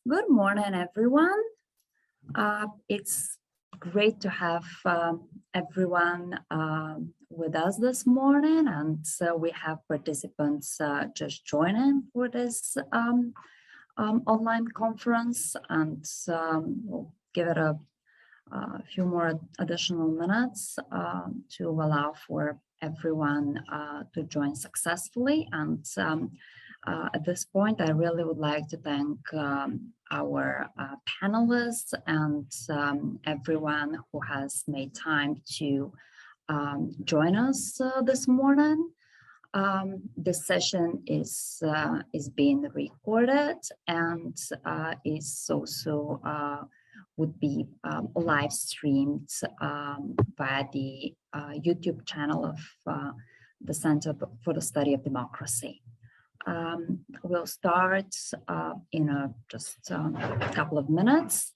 Good morning, everyone. It's great to have everyone with us this morning, and so we have participants just joining for this online conference, and we'll give it a few more additional minutes to allow for everyone to join successfully. And at this point, I really would like to thank our panelists and everyone who has made time to join us this morning. This session is being recorded and is also would be live streamed via the YouTube channel of the Center for the Study of Democracy. We'll start in just a couple of minutes.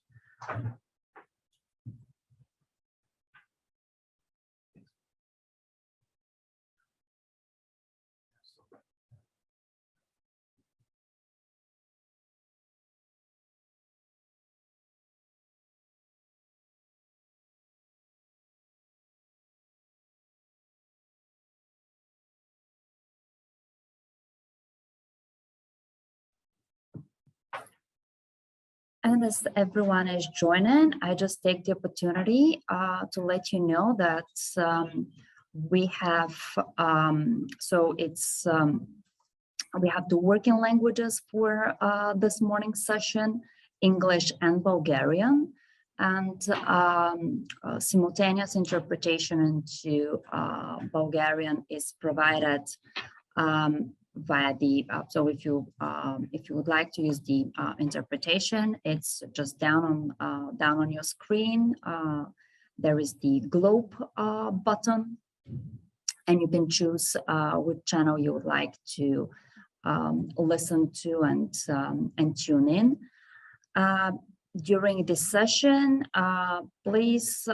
And as everyone is joining, I just take the opportunity to let you know that we have, we have the working languages for this morning's session, English and Bulgarian, and simultaneous interpretation into Bulgarian is provided via the so if you would like to use the interpretation, it's just down on your screen. There is the globe button, and you can choose which channel you would like to listen to and tune in. During this session, please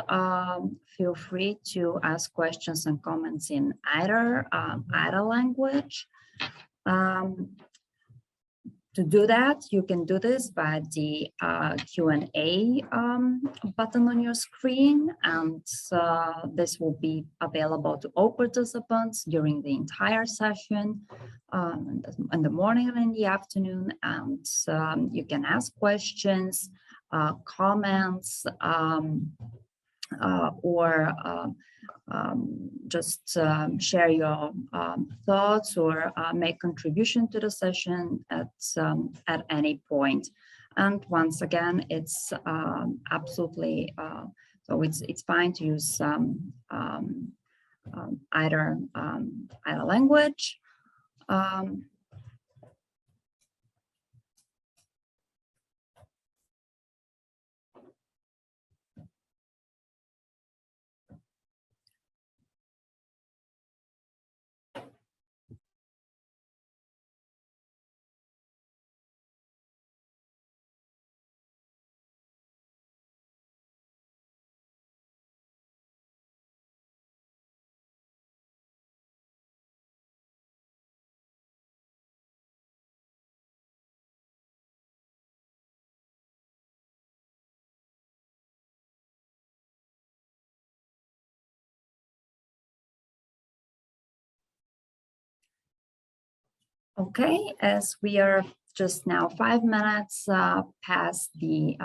feel free to ask questions and comments in either language. To do that, you can do this by the Q&A button on your screen, and this will be available to all participants during the entire session in the morning and in the afternoon, and you can ask questions, comments, or just share your thoughts or make contribution to the session at any point. And once again, it's absolutely so it's fine to use either language. Okay, as we are just now 5 minutes past the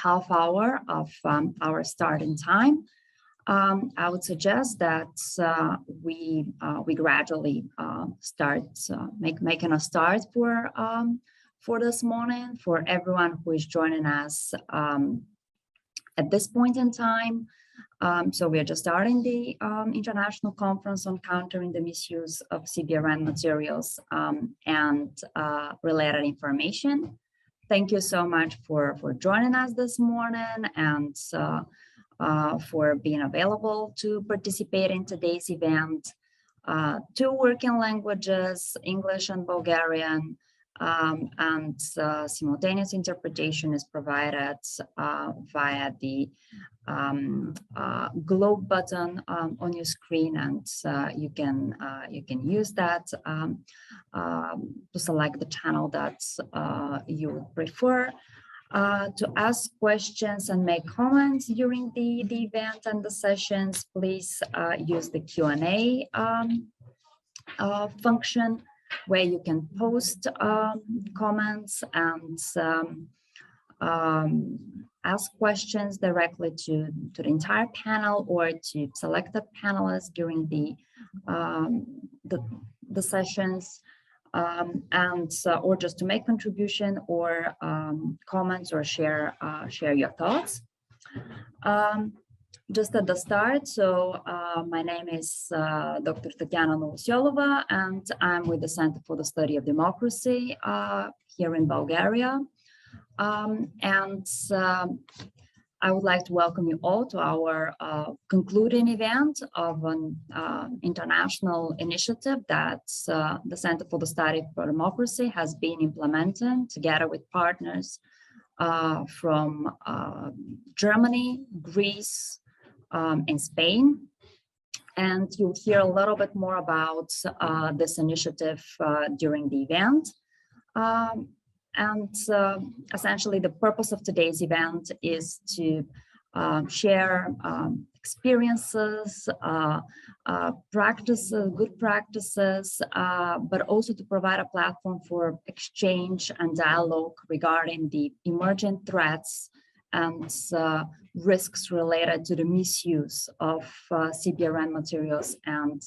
half hour of our starting time, I would suggest that we gradually start making a start for this morning for everyone who is joining us at this point in time. So we are just starting the International Conference on Countering the Misuse of CBRN Materials and Related Information. Thank you so much for joining us this morning and for being available to participate in today's event. 2 working languages, English and Bulgarian, and simultaneous interpretation is provided via the globe button on your screen, and you can use that to select the channel that you would prefer. To ask questions and make comments during the event and the sessions, please use the Q&A function, where you can post comments and ask questions directly to the entire panel or to selected panelists during the sessions. Or just to make contribution or comments or share your thoughts. Just at the start, so my name is Dr. Tatiana Novosyolova, and I'm with the Center for the Study of Democracy here in Bulgaria. I would like to welcome you all to our concluding event of an international initiative that the Center for the Study of Democracy has been implementing together with partners from Germany, Greece, and Spain. And you'll hear a little bit more about this initiative during the event. Essentially, the purpose of today's event is to share experiences, practices, good practices, but also to provide a platform for exchange and dialogue regarding the emerging threats and risks related to the misuse of CBRN materials and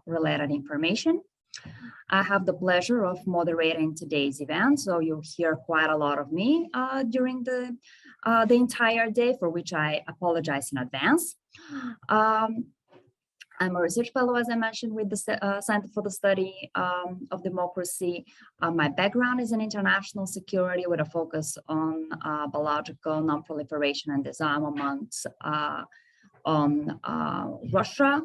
related information. I have the pleasure of moderating today's event, so you'll hear quite a lot of me during the entire day, for which I apologize in advance. I'm a research fellow, as I mentioned, with the Center for the Study of Democracy. My background is in international security with a focus on biological non-proliferation and disarmament on Russia.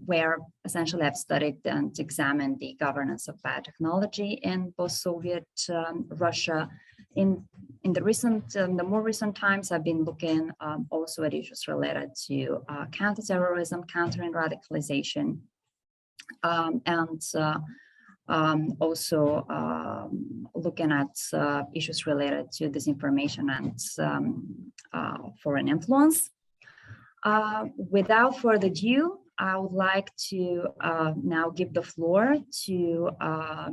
Where essentially I've studied and examined the governance of biotechnology in post-Soviet Russia. In the more recent times, I've been looking also at issues related to counterterrorism, countering radicalization, and also looking at issues related to disinformation and foreign influence. Without further ado, I would like to now give the floor to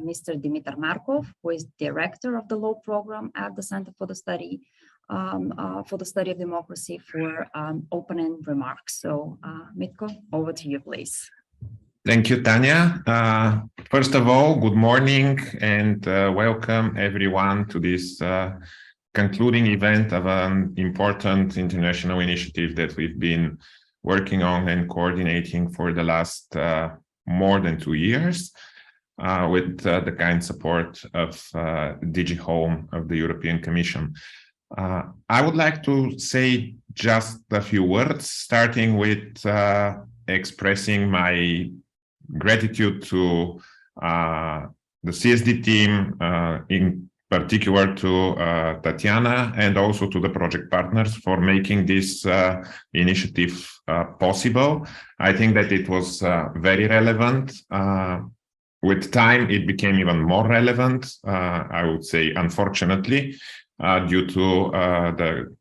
Mr. Dimitar Markov, who is director of the law program at the Center for the Study of Democracy, for opening remarks. So, Mitko, over to you, please. Thank you, Tanya. First of all, good morning and welcome everyone to this concluding event of an important international initiative that we've been working on and coordinating for the last more than 2 years with the kind support of DG Home of the European Commission. I would like to say just a few words, starting with expressing my gratitude to the CSD team, in particular to Tatiana, and also to the project partners for making this initiative possible. I think that it was very relevant. With time, it became even more relevant, I would say, unfortunately, due to the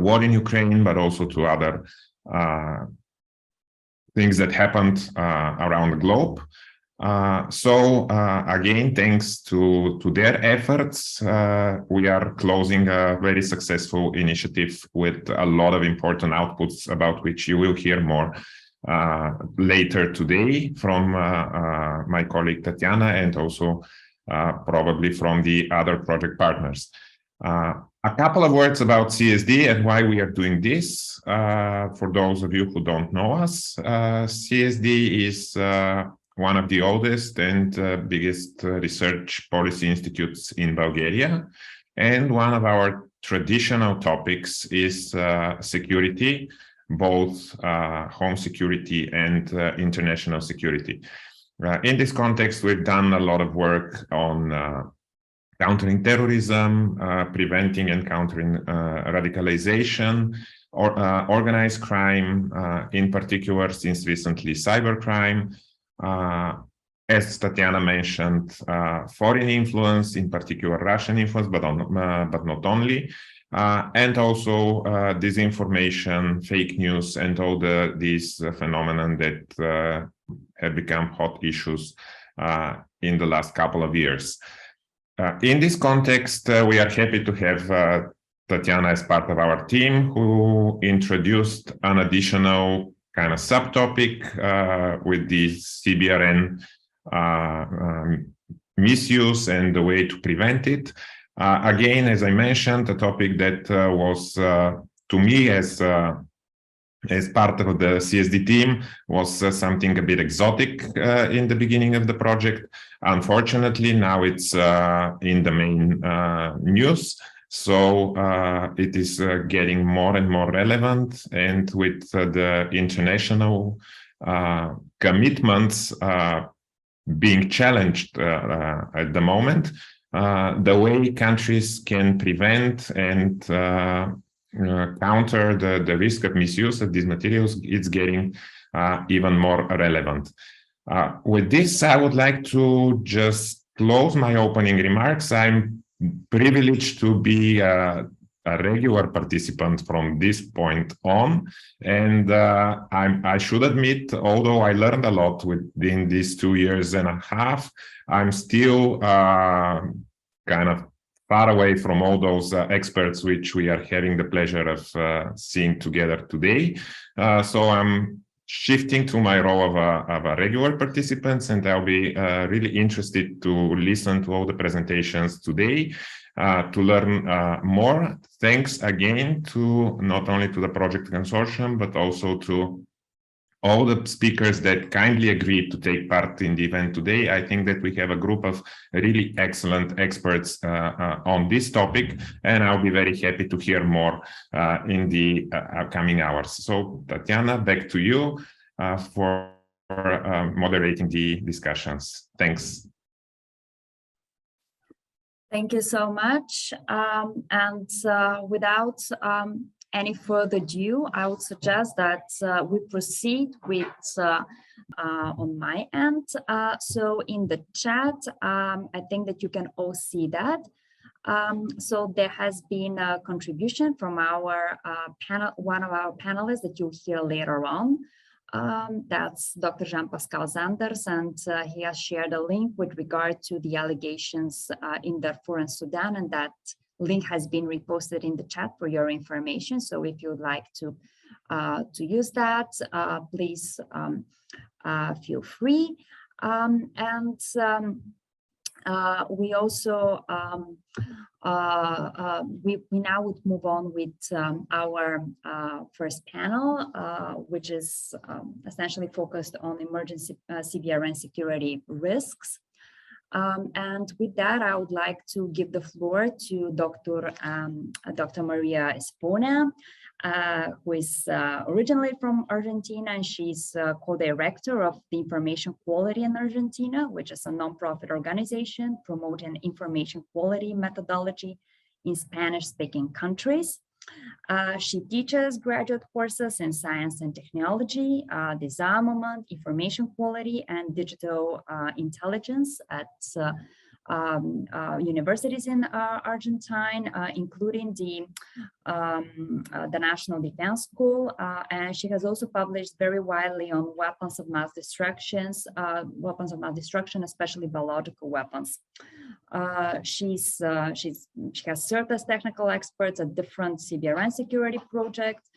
war in Ukraine, but also to other things that happened around the globe. Again, thanks to their efforts, we are closing a very successful initiative with a lot of important outputs about which you will hear more later today from my colleague Tatiana, and also probably from the other project partners. A couple of words about CSD and why we are doing this. For those of you who don't know us, CSD is one of the oldest and biggest research policy institutes in Bulgaria. And one of our traditional topics is security, both home security and international security. In this context, we've done a lot of work on countering terrorism, preventing and countering radicalization, or organized crime, in particular, since recently cybercrime. As Tatiana mentioned, foreign influence, in particular Russian influence, but not only, and also disinformation, fake news, and all these phenomenon that have become hot issues in the last couple of years. In this context, we are happy to have Tatiana as part of our team, who introduced an additional kind of subtopic with the CBRN misuse and the way to prevent it. Again, as I mentioned, a topic that was to me as part of the CSD team was something a bit exotic in the beginning of the project. Unfortunately, now it's in the main news. So it is getting more and more relevant, and with the international commitments being challenged at the moment, the way countries can prevent and counter the risk of misuse of these materials, it's getting even more relevant. With this, I would like to just close my opening remarks. I'm privileged to be a regular participant from this point on, and I should admit, although I learned a lot within these 2 years and a half, I'm still kind of far away from all those experts which we are having the pleasure of seeing together today. So I'm shifting to my role of a regular participant, and I'll be really interested to listen to all the presentations today to learn more. Thanks again to not only to the project consortium, but also to all the speakers that kindly agreed to take part in the event today. I think that we have a group of really excellent experts on this topic, and I'll be very happy to hear more in the upcoming hours. So Tatiana, back to you for moderating the discussions. Thanks. Thank you so much. Without any further ado, I would suggest that we proceed with on my end. So in the chat, I think that you can all see that. So there has been a contribution from our panel, one of our panelists that you'll hear later on. That's Dr. Jean-Pascal Zanders, and he has shared a link with regard to the allegations in Darfur and Sudan, and that link has been reposted in the chat for your information. So if you'd like to use that, please feel free. We also we now would move on with our first panel, which is essentially focused on emergency CBRN security risks. And with that, I would like to give the floor to Dr. Maria Espona, who is originally from Argentina, and she's co-director of the Information Quality in Argentina, which is a nonprofit organization promoting information quality methodology in Spanish-speaking countries. She teaches graduate courses in science and technology, disarmament, information quality, and digital intelligence at universities in Argentine, including the National Defense School, and she has also published very widely on weapons of mass destruction, especially biological weapons. She has served as technical expert at different CBRN security projects.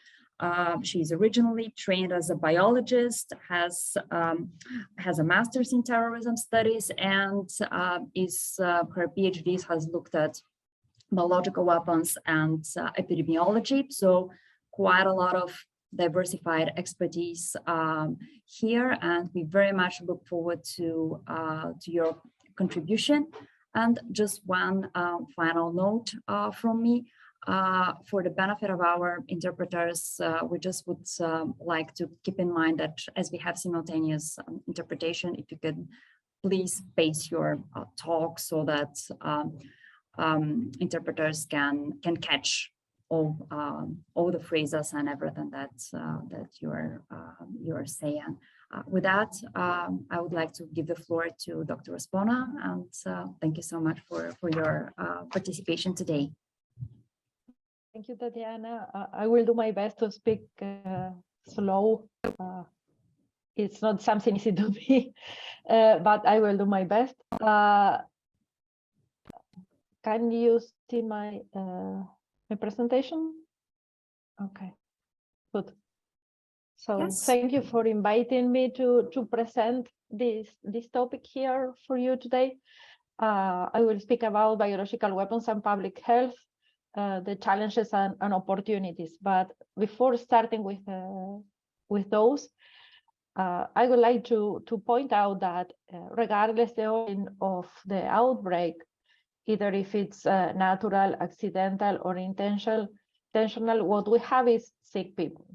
She's originally trained as a biologist, has a master's in terrorism studies, and her PhD has looked at biological weapons and epidemiology. So quite a lot of diversified expertise here, and we very much look forward to your contribution. And just one final note from me. for the benefit of our interpreters, we just would like to keep in mind that as we have simultaneous interpretation, if you could please pace your talk so that interpreters can catch all the phrases and everything that you're saying. With that, I would like to give the floor to Dr. Espona, and thank you so much for your participation today. Thank you, Tatiana. I will do my best to speak slow. It's not something easy to me, but I will do my best. Can you see my presentation? Okay, good. So yes. Thank you for inviting me to present this topic here for you today. I will speak about biological weapons and public health, the challenges and opportunities. But before starting with those, I would like to point out that regardless of the outbreak, either if it's natural, accidental, or intentional, what we have is sick people.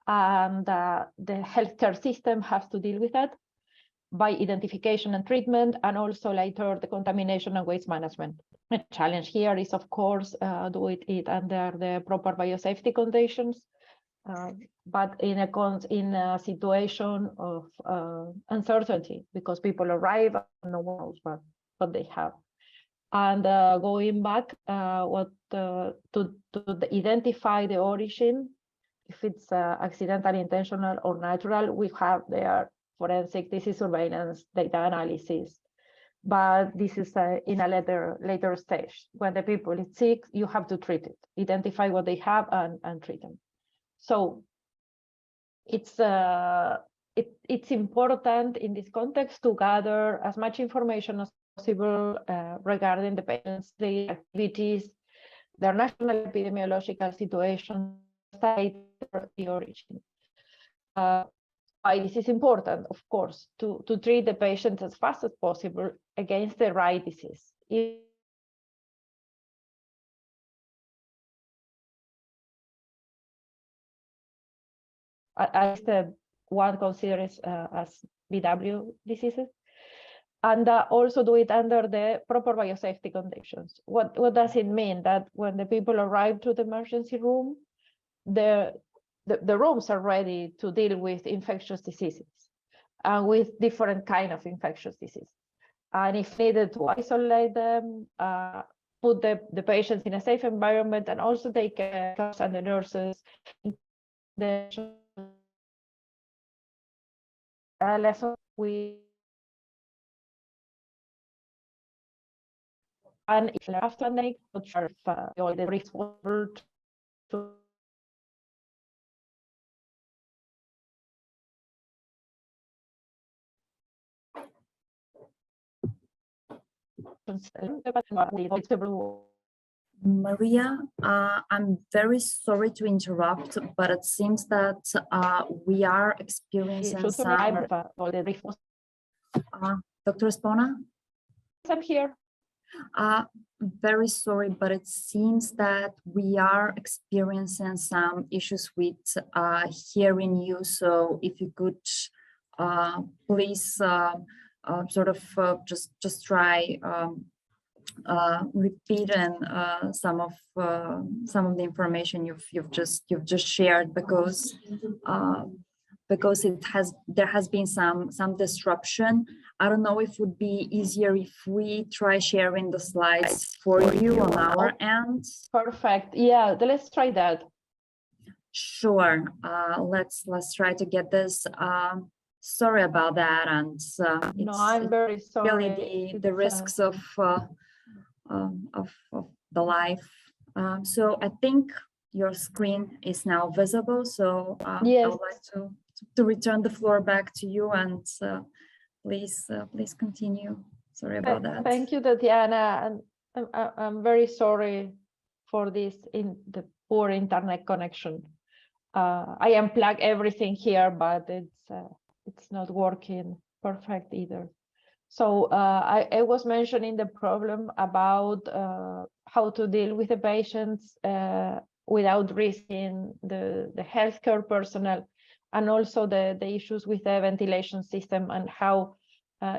And the healthcare system has to deal with that by identification and treatment, and also later the contamination and waste management. The challenge here is, of course, do it under the proper biosafety conditions, but in a situation of uncertainty, because people arrive and no one knows what they have. And going back, to identify the origin, if it's accidental, intentional, or natural, we have there forensic disease surveillance, data analysis. But this is in a later stage. When the people is sick, you have to treat it, identify what they have, and treat them. So it's important in this context to gather as much information as possible regarding the patients, their activities, their national epidemiological situation, the origin. Why this is important, of course, to treat the patients as fast as possible against the right disease. As the one considers as BW diseases, and also do it under the proper biosafety conditions. What does it mean? That when the people arrive to the emergency room, the rooms are ready to deal with infectious diseases and with different kind of infectious disease. And if needed, to isolate them, put the patients in a safe environment, and also take care of and the nurses. The lesson and if after make sure all the responsible to Maria, I'm very sorry to interrupt, but it seems that we are experiencing some... Dr. Espona? I'm here. Very sorry, but it seems that we are experiencing some issues with hearing you. So if you could please sort of just try repeating some of the information you've just shared, because there has been some disruption. I don't know if it would be easier if we try sharing the slides for you on our end. Perfect. Yeah, let's try that. Sure. Let's try to get this. Sorry about that, and no, I'm very sorry. Really the risks of the life. So I think your screen is now visible. So yes. I would like to return the floor back to you, and please continue. Sorry about that. Thank you, Tatiana, and I'm very sorry for this in the poor internet connection. I unplugged everything here, but it's not working perfect either. So I was mentioning the problem about how to deal with the patients without risking the healthcare personnel, and also the issues with the ventilation system, and how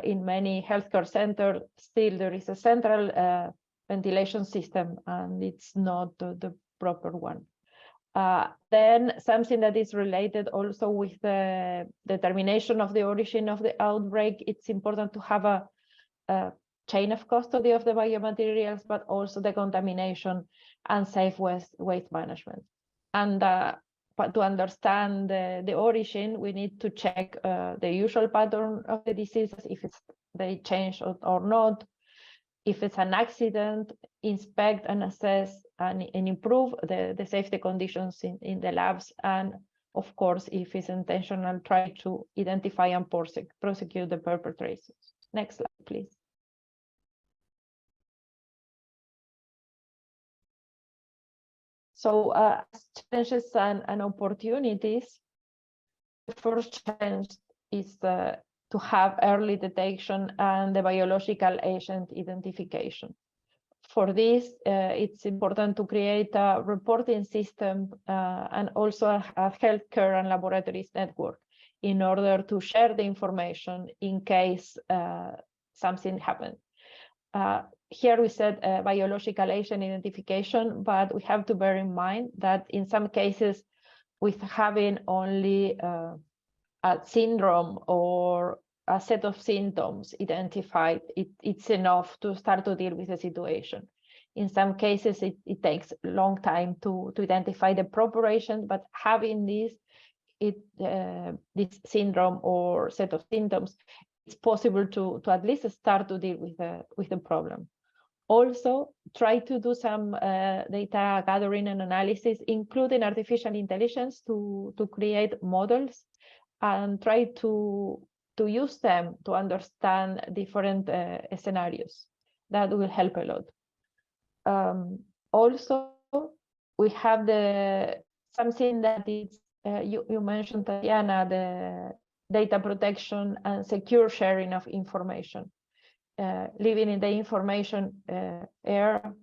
in many healthcare centers still there is a central ventilation system and it's not the proper one. Then something that is related also with the determination of the origin of the outbreak, it's important to have a chain of custody of the biomaterials, but also the contamination and safe waste management. And but to understand the origin, we need to check the usual pattern of the diseases, if they change or not. If it's an accident, inspect and assess and improve the safety conditions in the labs. And of course, if it's intentional, try to identify and prosecute the perpetrators. Next slide, please. So challenges and opportunities. The first challenge is to have early detection and the biological agent identification. For this, it's important to create a reporting system and also a healthcare and laboratories network in order to share the information in case something happens. Here we said biological agent identification, but we have to bear in mind that in some cases, with having only a syndrome or a set of symptoms identified, it's enough to start to deal with the situation. In some cases, it takes a long time to identify the proper agent, but having this syndrome or set of symptoms, it's possible to at least start to deal with the problem. Also, try to do some data gathering and analysis, including artificial intelligence, to create models and try to use them to understand different scenarios. That will help a lot. Also, we have something that is, you mentioned, Tatiana, the data protection and secure sharing of information. Living in the information era,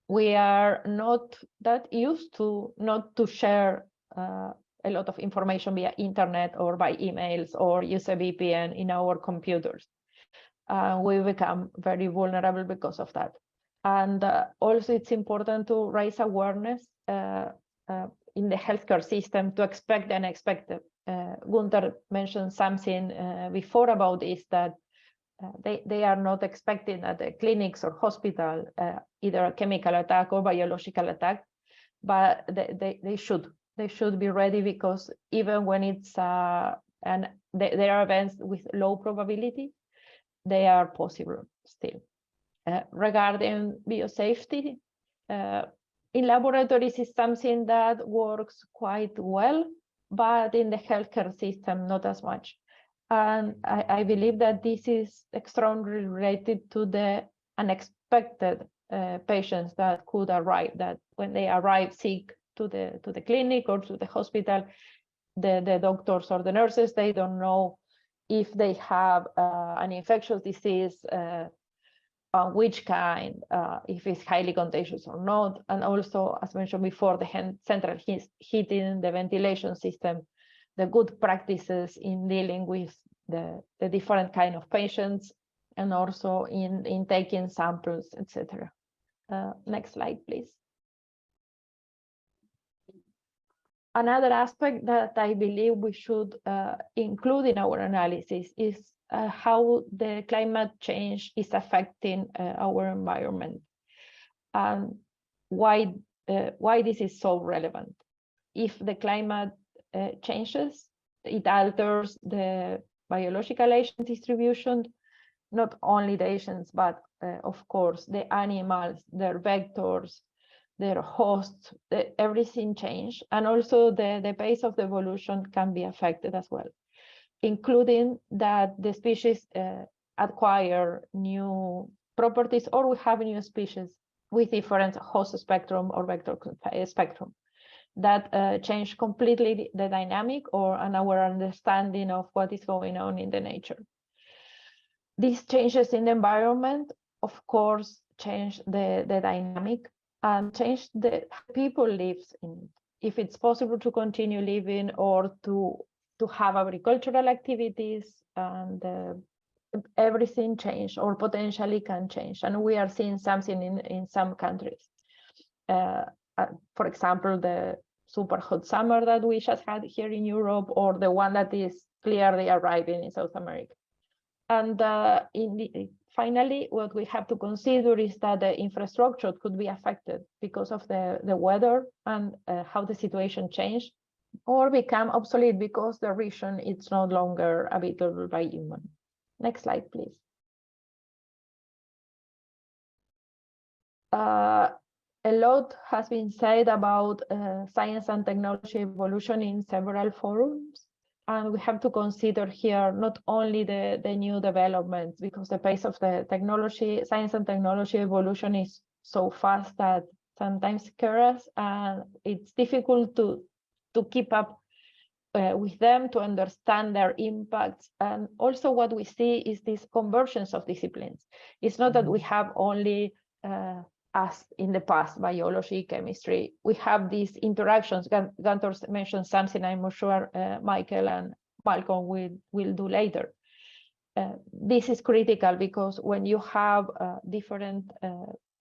we are not that used to not to share a lot of information via internet or by emails or use a VPN in our computers. We become very vulnerable because of that. And also it's important to raise awareness in the healthcare system to expect the unexpected. Gunther mentioned something before about this, that they are not expecting at the clinics or hospital either a chemical attack or biological attack, but they should be ready, because even when it's and there are events with low probability, they are possible still. Regarding biosafety, in laboratories is something that works quite well, but in the healthcare system, not as much. And I believe that this is extremely related to the unexpected patients that could arrive, that when they arrive sick to the clinic or to the hospital, the doctors or the nurses, they don't know if they have an infectious disease, which kind, if it's highly contagious or not. And also, as mentioned before, the central heating, the ventilation system, the good practices in dealing with the different kind of patients, and also in taking samples, etc. Next slide, please. Another aspect that I believe we should include in our analysis is how the climate change is affecting our environment, and why this is so relevant. If the climate changes, it alters the biological agent distribution, not only the agents, but of course the animals, their vectors, their hosts, everything change, and also the pace of the evolution can be affected as well, including that the species acquire new properties, or we have new species with different host spectrum or vector spectrum that change completely the dynamic and our understanding of what is going on in the nature. These changes in the environment, of course, change the dynamic and change the people lives in it. If it's possible to continue living or to have agricultural activities, and everything change or potentially can change. And we are seeing something in some countries. For example, the super hot summer that we just had here in Europe, or the one that is clearly arriving in South America. And finally, what we have to consider is that the infrastructure could be affected because of the weather and how the situation changed, or become obsolete because the region is no longer habitable by human. Next slide, please. A lot has been said about science and technology evolution in several forums. And we have to consider here not only the new developments, because the pace of the science and technology evolution is so fast that sometimes scares us, and it's difficult to keep up with them, to understand their impacts. And also what we see is these conversions of disciplines. It's not that we have only as in the past, biology, chemistry. We have these interactions. Gunter mentioned something I'm sure Michael and Malcolm will do later. This is critical because when you have different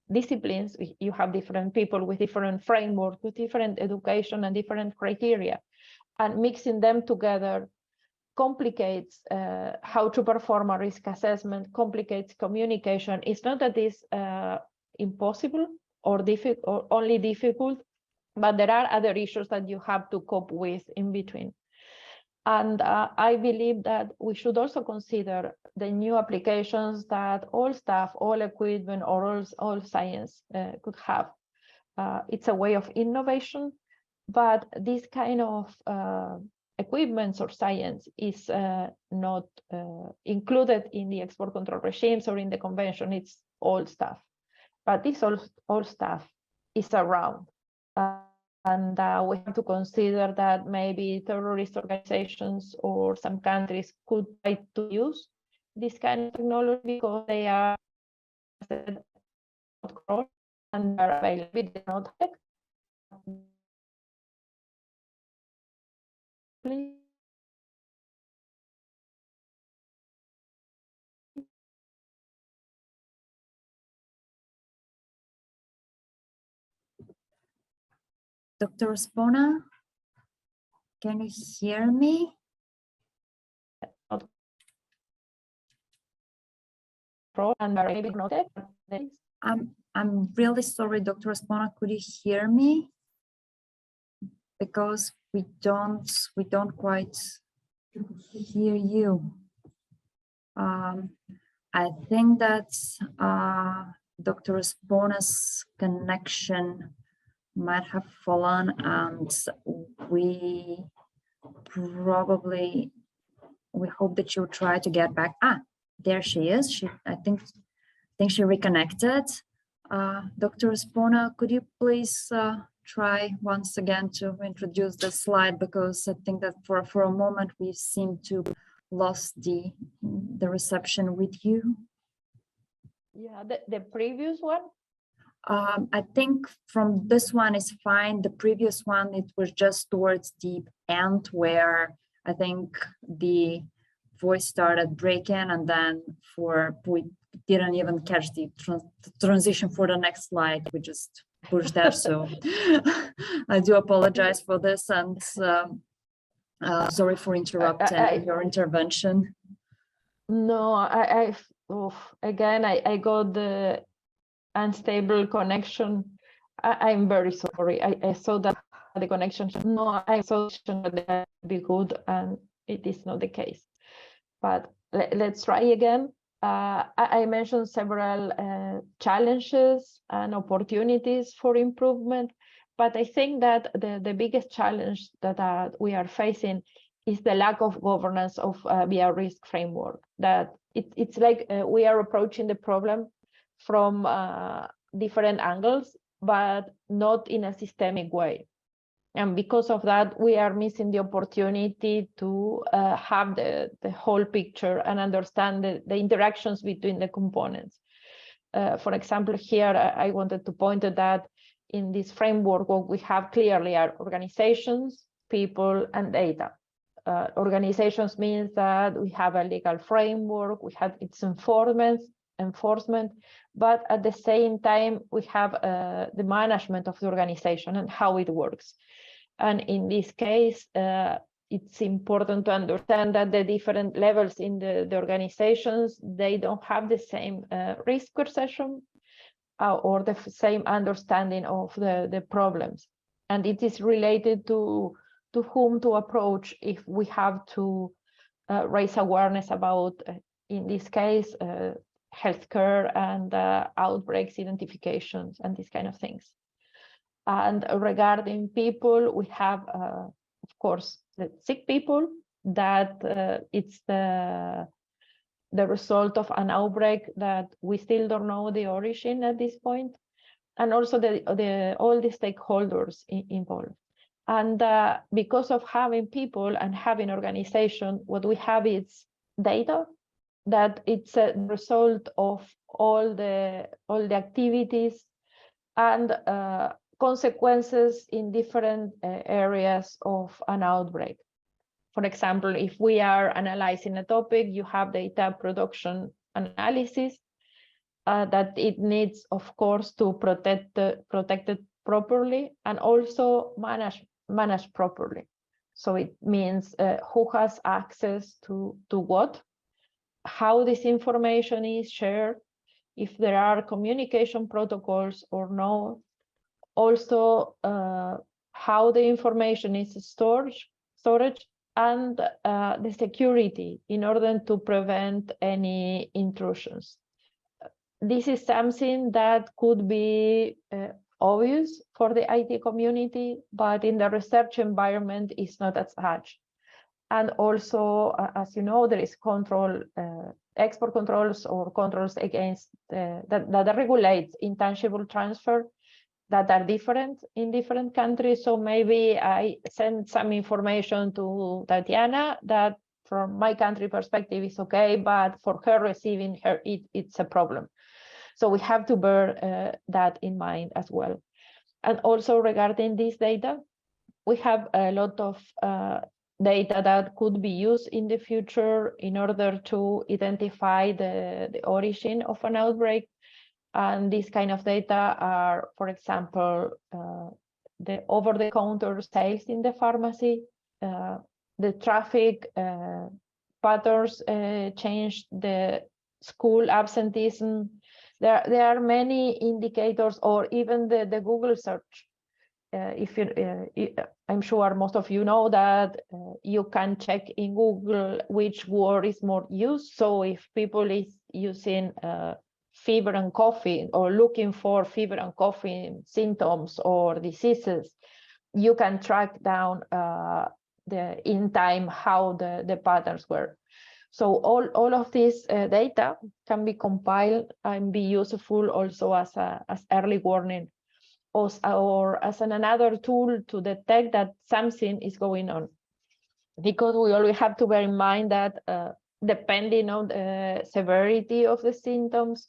disciplines, you have different people with different frameworks, with different education and different criteria. And mixing them together complicates how to perform a risk assessment, complicates communication. It's not that it's impossible or difficult or only difficult, but there are other issues that you have to cope with in between. And I believe that we should also consider the new applications that all staff, all equipment, or all science could have. It's a way of innovation, but this kind of equipment or science is not included in the export control regimes or in the convention. It's all stuff. But this all stuff is around. And we have to consider that maybe terrorist organizations or some countries could try to use this kind of technology because they are not and are available, not tech. Please. Dr. Spona, can you hear me? And maybe not tech. I'm really sorry, Dr. Spona, could you hear me? Because we don't quite hear you. I think that Dr. Spona's connection might have fallen, and we hope that she'll try to get back. There she is. I think she reconnected. Dr. Spona, could you please try once again to introduce the slide, because I think that for a moment we seem to lost the reception with you. Yeah, the previous one? I think from this one is fine. The previous one, it was just towards the end where I think the voice started breaking, and then we didn't even catch the transition for the next slide. We just pushed that. So I do apologize for this, and sorry for interrupting your intervention. No, I got the unstable connection. I'm very sorry. I saw that the connection. No, I saw that be good, and it is not the case. But let's try again. I mentioned several challenges and opportunities for improvement, but I think that the biggest challenge that we are facing is the lack of governance of VR risk framework. That it's like we are approaching the problem from different angles, but not in a systemic way. And because of that, we are missing the opportunity to have the whole picture and understand the interactions between the components. For example, here I wanted to point out that in this framework, what we have clearly are organizations, people, and data. Organizations means that we have a legal framework, we have its enforcement, but at the same time, we have the management of the organization and how it works. And in this case, it's important to understand that the different levels in the organizations, they don't have the same risk perception or the same understanding of the problems. And it is related to whom to approach if we have to raise awareness about, in this case, healthcare and outbreaks identifications and these kind of things. And regarding people, we have, of course, the sick people, that it's the result of an outbreak that we still don't know the origin at this point, and also all the stakeholders involved. And because of having people and having organization, what we have is data, that it's a result of all the activities and consequences in different areas of an outbreak. For example, if we are analyzing a topic, you have data production analysis that it needs, of course, to protect it properly and also manage properly. So it means who has access to what, how this information is shared, if there are communication protocols or no, also how the information is storage, and the security in order to prevent any intrusions. This is something that could be obvious for the IT community, but in the research environment is not as such. And also, as you know, there is export controls or controls against that regulates intangible transfer that are different in different countries. So maybe I send some information to Tatiana that from my country perspective is okay, but for her receiving it's a problem. So we have to bear that in mind as well. And also regarding this data, we have a lot of data that could be used in the future in order to identify the origin of an outbreak. And these kind of data are, for example, the over-the-counter sales in the pharmacy, the traffic patterns change, the school absenteeism. There are many indicators, or even the Google search. I'm sure most of you know that you can check in Google which word is more used. So if people is using fever and coughing, or looking for fever and coughing symptoms or diseases, you can track down in time how the patterns were. So all of this data can be compiled and be useful also as early warning, or as another tool to detect that something is going on. Because we always have to bear in mind that depending on the severity of the symptoms,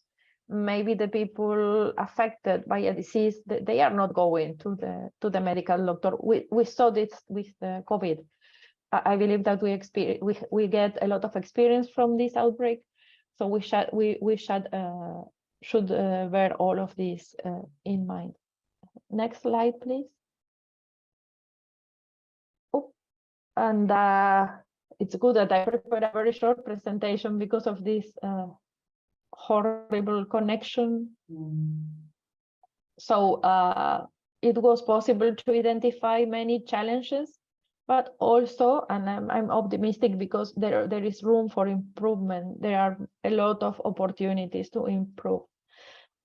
maybe the people affected by a disease, they are not going to the medical doctor. We saw this with the COVID. I believe that we get a lot of experience from this outbreak, so we should bear all of this in mind. Next slide, please. Oh, and it's good that I prepared a very short presentation because of this horrible connection. So it was possible to identify many challenges, but also, and I'm optimistic because there is room for improvement. There are a lot of opportunities to improve.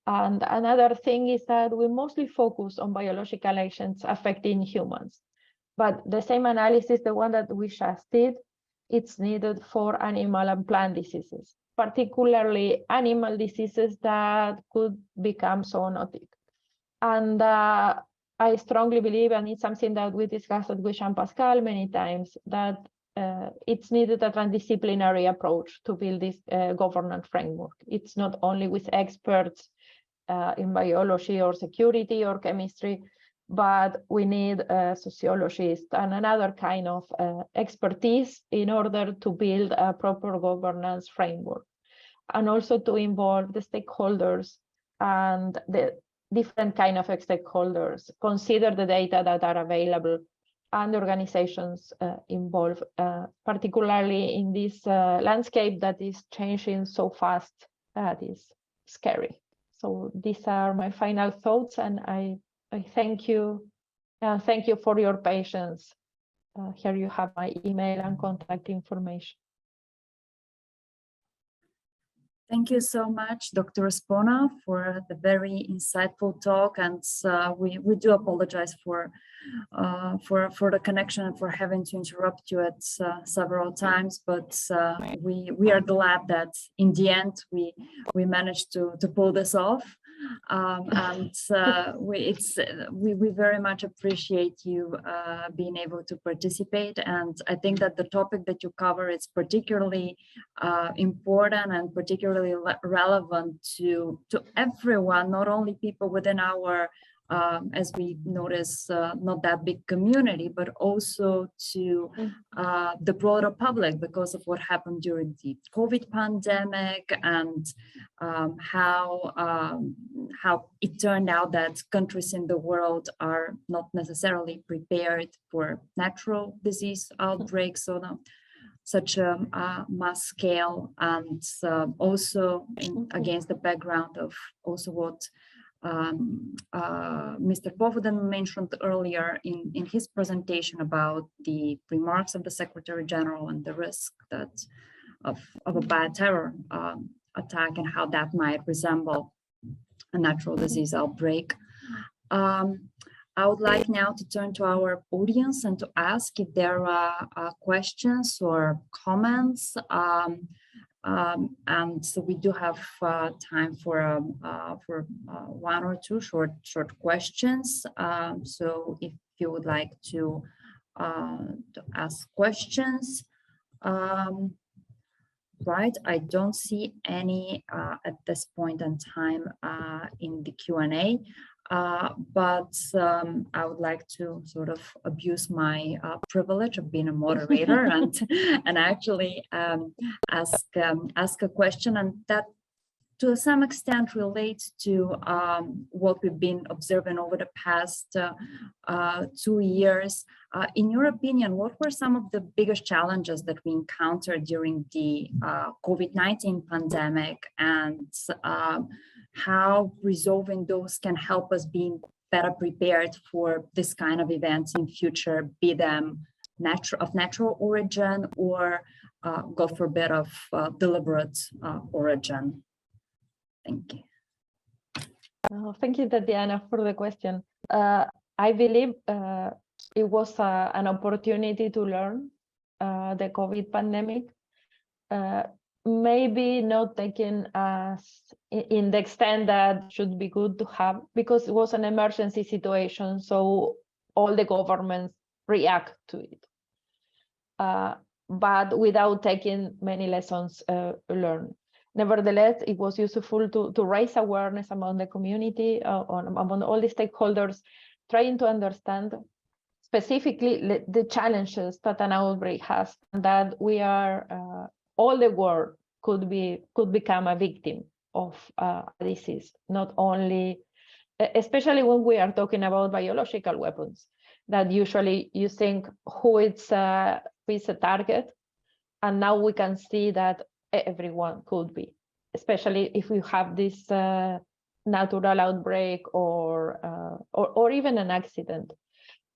And another thing is that we mostly focus on biological agents affecting humans. But the same analysis, the one that we just did, it's needed for animal and plant diseases, particularly animal diseases that could become zoonotic. And I strongly believe, and it's something that we discussed with Jean-Pascal many times, that it's needed a transdisciplinary approach to build this governance framework. It's not only with experts in biology or security or chemistry, but we need sociologists and another kind of expertise in order to build a proper governance framework, and also to involve the stakeholders and the different kind of stakeholders, consider the data that are available and the organizations involved, particularly in this landscape that is changing so fast, that is scary. So these are my final thoughts, and I thank you. Thank you for your patience. Here you have my email and contact information. Thank you so much, Dr. Espona, for the very insightful talk. And we do apologize for the connection and for having to interrupt you at several times. But we are glad that in the end we managed to pull this off. We very much appreciate you being able to participate, and I think that the topic that you cover is particularly important and particularly relevant to everyone, not only people within our as we notice, not that big community, but also to the broader public because of what happened during the COVID pandemic and how it turned out that countries in the world are not necessarily prepared for natural disease outbreaks on such a mass scale, and also against the background of also what Mr. Povoden mentioned earlier in his presentation about the remarks of the Secretary General and the risk that of a bioterror attack and how that might resemble a natural disease outbreak. I would like now to turn to our audience and to ask if there are questions or comments. And so we do have time for one or two short questions. So if you would like to ask questions, right? I don't see any at this point in time in the Q&A. But I would like to sort of abuse my privilege of being a moderator and actually ask a question, and that to some extent relates to what we've been observing over the past 2 years. In your opinion, what were some of the biggest challenges that we encountered during the COVID-19 pandemic, and how resolving those can help us being better prepared for this kind of events in future, be them of natural origin or, God forbid, of deliberate origin? Thank you. Thank you, Tatiana, for the question. I believe it was an opportunity to learn the COVID pandemic. Maybe not taken as in the extent that should be good to have, because it was an emergency situation, so all the governments react to it. But without taking many lessons learned. Nevertheless, it was useful to raise awareness among the community, among all the stakeholders, trying to understand specifically the challenges that an outbreak has, and that we are all the world could become a victim of a disease, not only, especially when we are talking about biological weapons, that usually you think who is a target, and now we can see that everyone could be, especially if we have this natural outbreak or even an accident.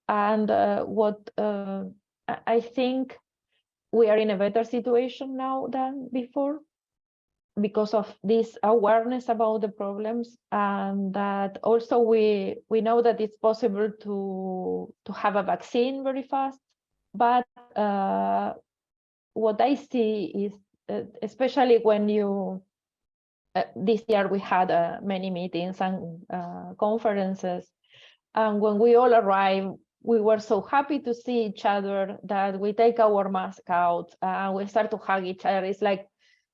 And what I think we are in a better situation now than before because of this awareness about the problems, and that also we know that it's possible to have a vaccine very fast. But what I see is, especially when this year we had many meetings and conferences, And when we all arrived, we were so happy to see each other that we take our mask out and we start to hug each other. It's like,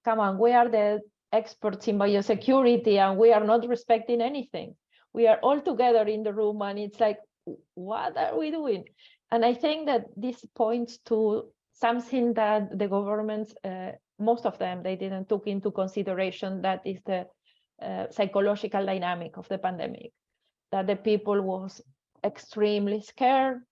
come on, we are the experts in biosecurity and we are not respecting anything. We are all together in the room and it's like, what are we doing? And I think that this points to something that the governments, most of them, they didn't took into consideration, that is the psychological dynamic of the pandemic, that the people was extremely scared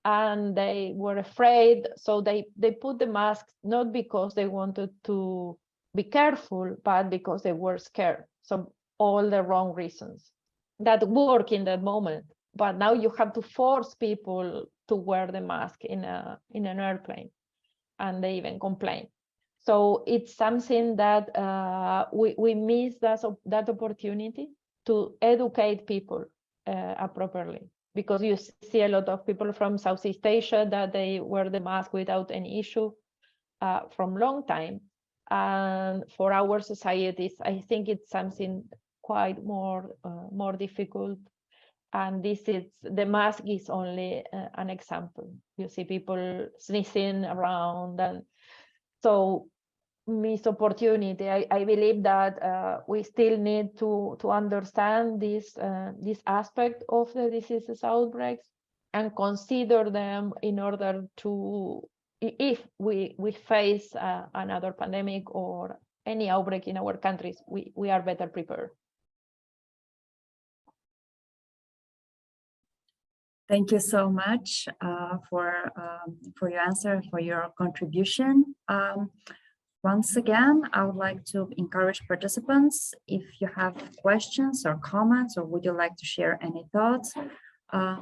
and they were afraid. So they put the masks, not because they wanted to be careful, but because they were scared. So all the wrong reasons that work in that moment. But now you have to force people to wear the mask in an airplane, and they even complain. So it's something that we miss that opportunity to educate people properly, because you see a lot of people from Southeast Asia that they wear the mask without any issue from long time. And for our societies, I think it's something quite more difficult. And the mask is only an example. You see people sneezing around, and so missed opportunity. I believe that we still need to understand this aspect of the diseases outbreaks and consider them in order to, if we face another pandemic or any outbreak in our countries, we are better prepared. Thank you so much for your answer, for your contribution. Once again, I would like to encourage participants, if you have questions or comments, or would you like to share any thoughts,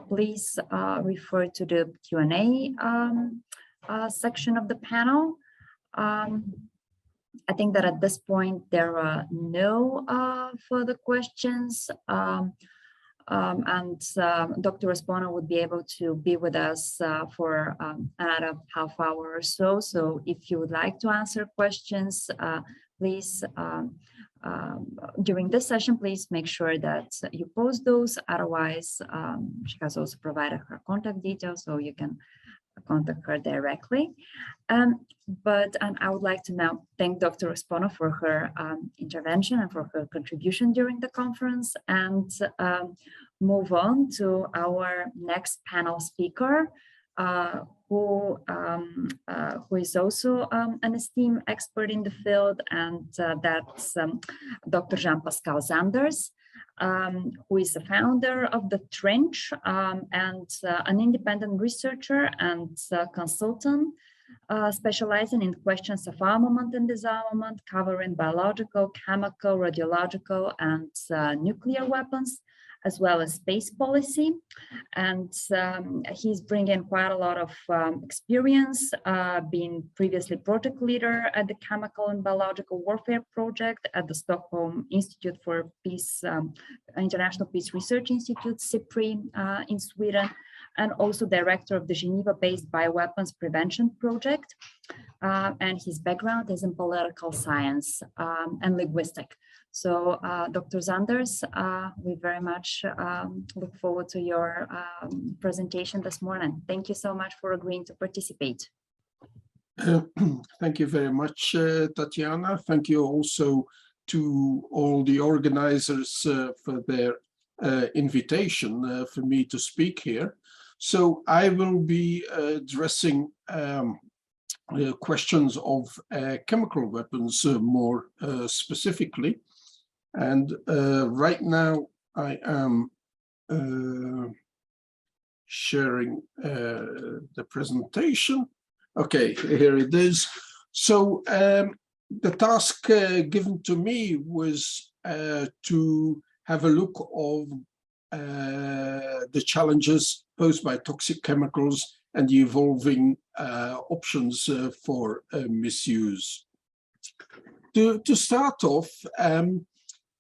please refer to the Q&A section of the panel. I think that at this point, there are no further questions. Dr. Espona would be able to be with us for another half hour or so. So if you would like to answer questions, please, during this session, please make sure that you post those. Otherwise, she has also provided her contact details, so you can contact her directly. But I would like to now thank Dr. Espona for her intervention and for her contribution during the conference, and move on to our next panel speaker, who is also an esteemed expert in the field, and that's Dr. Jean-Pascal Zanders, who is the founder of the Trench and an independent researcher and consultant specializing in questions of armament and disarmament, covering biological, chemical, radiological, and nuclear weapons, as well as space policy. And he's bringing quite a lot of experience, being previously project leader at the Chemical and Biological Warfare Project at the Stockholm Institute for Peace, International Peace Research Institute, CIPRI, in Sweden, and also director of the Geneva-based Bioweapons Prevention Project. And his background is in political science and linguistics. So, Dr. Zanders, we very much look forward to your presentation this morning. Thank you so much for agreeing to participate. Thank you very much, Tatiana. Thank you also to all the organizers for their invitation for me to speak here. So I will be addressing questions of chemical weapons more specifically. And right now I am sharing the presentation. Okay, here it is. So the task given to me was to have a look of the challenges posed by toxic chemicals and the evolving options for misuse. To start off,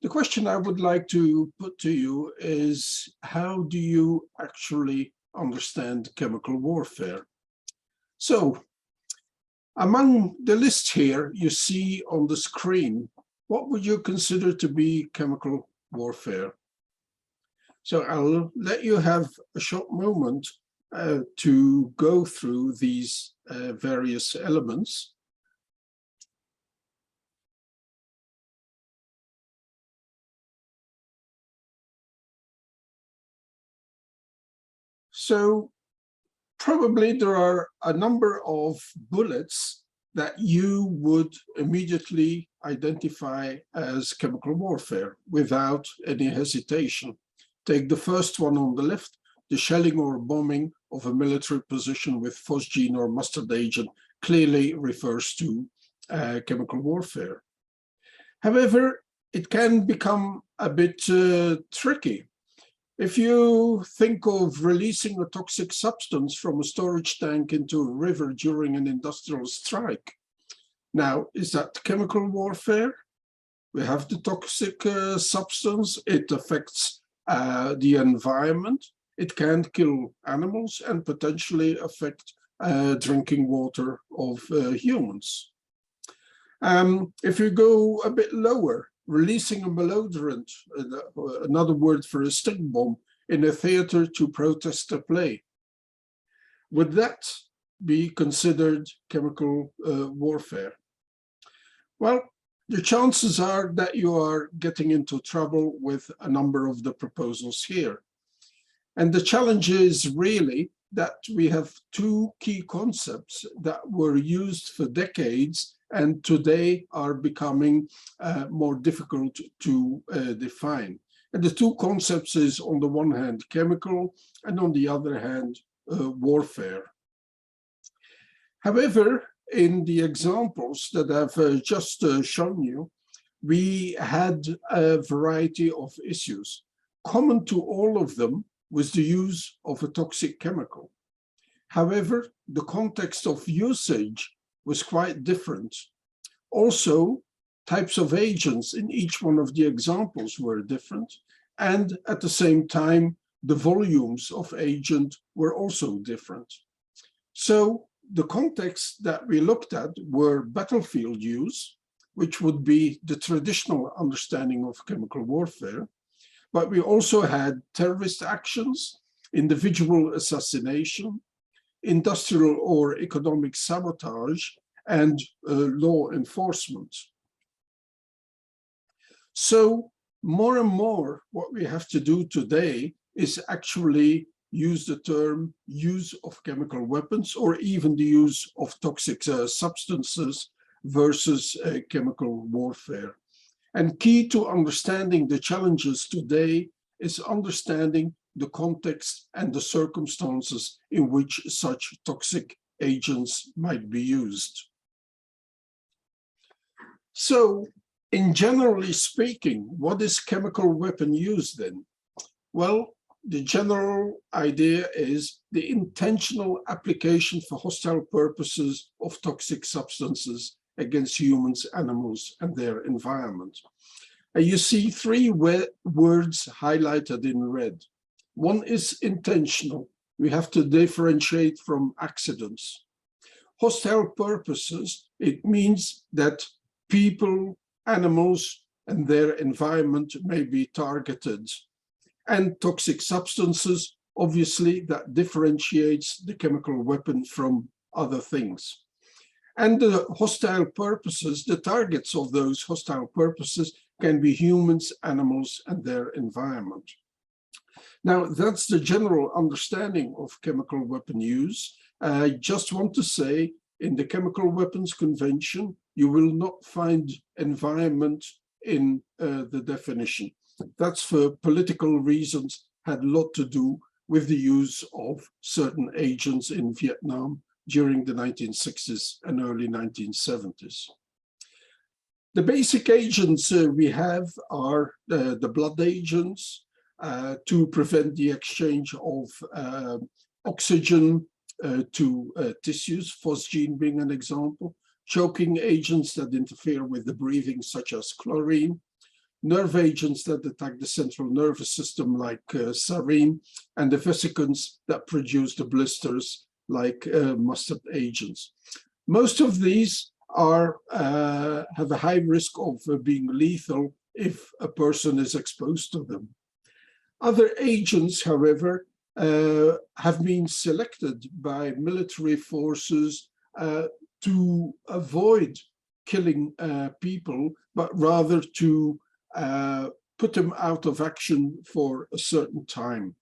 the question I would like to put to you is, how do you actually understand chemical warfare? So, among the list here you see on the screen, what would you consider to be chemical warfare? So I'll let you have a short moment to go through these various elements. So probably there are a number of bullets that you would immediately identify as chemical warfare without any hesitation. Take the first one on the left, the shelling or bombing of a military position with phosgene or mustard agent clearly refers to chemical warfare. However, it can become a bit tricky. If you think of releasing a toxic substance from a storage tank into a river during an industrial strike, now, is that chemical warfare? We have the toxic substance. It affects the environment. It can kill animals and potentially affect drinking water of humans. If you go a bit lower, releasing a malodorant, another word for a stink bomb, in a theater to protest a play. Would that be considered chemical warfare? Well, the chances are that you are getting into trouble with a number of the proposals here. And the challenge is really that we have two key concepts that were used for decades and today are becoming more difficult to define. And the two concepts is, on the one hand, chemical, and on the other hand, warfare. However, in the examples that I've just shown you, we had a variety of issues. Common to all of them was the use of a toxic chemical. However, the context of usage was quite different. Also, types of agents in each one of the examples were different, and at the same time, the volumes of agent were also different. So the context that we looked at were battlefield use, which would be the traditional understanding of chemical warfare, but we also had terrorist actions, individual assassination, industrial or economic sabotage, and law enforcement. So more and more what we have to do today is actually use the term use of chemical weapons or even the use of toxic substances versus chemical warfare. And key to understanding the challenges today is understanding the context and the circumstances in which such toxic agents might be used. So, in generally speaking, what is chemical weapon use then? Well, the general idea is the intentional application for hostile purposes of toxic substances against humans, animals, and their environment. And you see three words highlighted in red. One is intentional. We have to differentiate from accidents. Hostile purposes, it means that people, animals, and their environment may be targeted. And toxic substances, obviously, that differentiates the chemical weapon from other things. And the hostile purposes, the targets of those hostile purposes can be humans, animals, and their environment. Now, that's the general understanding of chemical weapon use. I just want to say, in the Chemical Weapons Convention, you will not find environment in the definition. That's for political reasons, had a lot to do with the use of certain agents in Vietnam during the 1960s and early 1970s. The basic agents we have are the blood agents to prevent the exchange of oxygen to tissues, phosgene being an example, choking agents that interfere with the breathing, such as chlorine, nerve agents that attack the central nervous system, like sarin, and the vesicants that produce the blisters, like mustard agents. Most of these are have a high risk of being lethal if a person is exposed to them. Other agents, however, have been selected by military forces to avoid killing people, but rather to put them out of action for a certain time.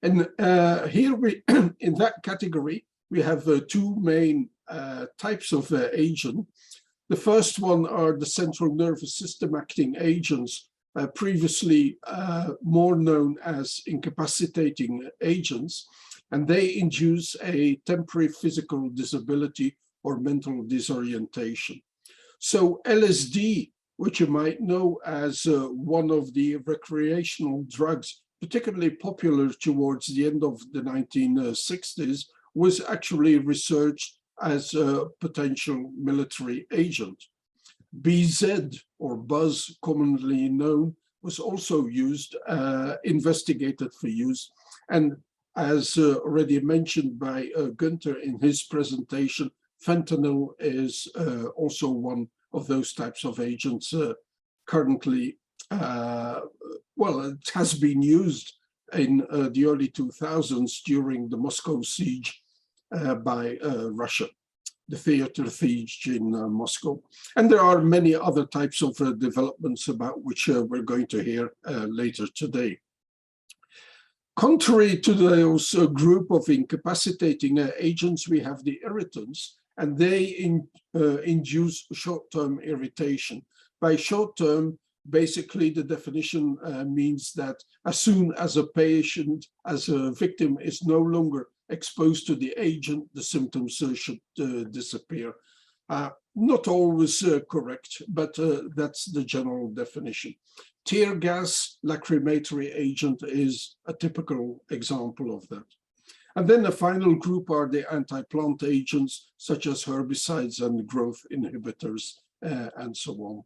And here we, in that category, we have two main types of agent. The first one are the central nervous system acting agents, previously more known as incapacitating agents, and they induce a temporary physical disability or mental disorientation. So LSD, which you might know as one of the recreational drugs, particularly popular towards the end of the 1960s, was actually researched as a potential military agent. BZ, or buzz commonly known, was also used, investigated for use. And as already mentioned by Günther in his presentation, fentanyl is also one of those types of agents currently, well, it has been used in the early 2000s during the Moscow siege by Russia, the theater siege in Moscow. And there are many other types of developments about which we're going to hear later today. Contrary to those group of incapacitating agents, we have the irritants, and they induce short-term irritation. By short-term, basically the definition means that as soon as a patient, as a victim, is no longer exposed to the agent, the symptoms should disappear. Not always correct, but that's the general definition. Tear gas, lacrimatory agent, is a typical example of that. And then the final group are the anti-plant agents, such as herbicides and growth inhibitors, and so on.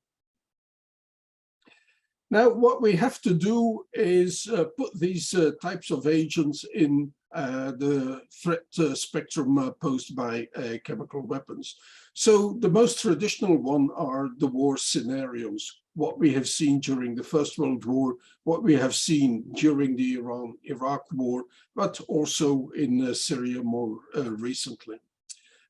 Now, what we have to do is put these types of agents in the threat spectrum posed by chemical weapons. So the most traditional one are the war scenarios, what we have seen during the First World War, what we have seen during the Iran-Iraq war, but also in Syria more recently.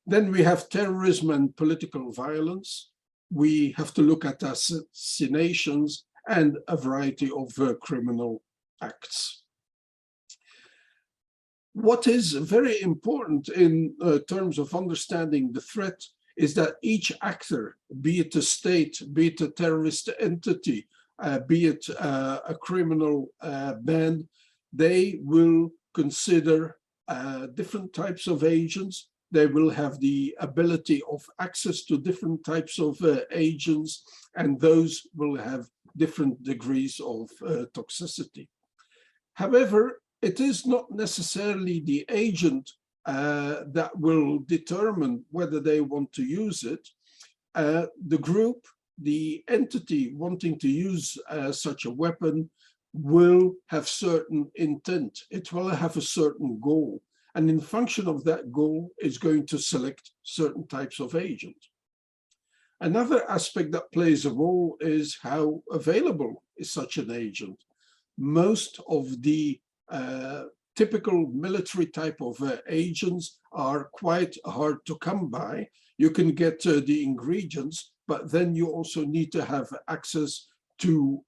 Then we have terrorism and political violence. We have to look at assassinations and a variety of criminal acts. What is very important in terms of understanding the threat is that each actor, be it a state, be it a terrorist entity, be it a criminal band, they will consider different types of agents. They will have the ability of access to different types of agents, and those will have different degrees of toxicity. However, it is not necessarily the agent that will determine whether they want to use it. The group, the entity wanting to use such a weapon will have certain intent. It will have a certain goal. And in function of that goal, is going to select certain types of agent. Another aspect that plays a role is how available is such an agent. Most of the typical military type of agents are quite hard to come by. You can get the ingredients, but then you also need to have access to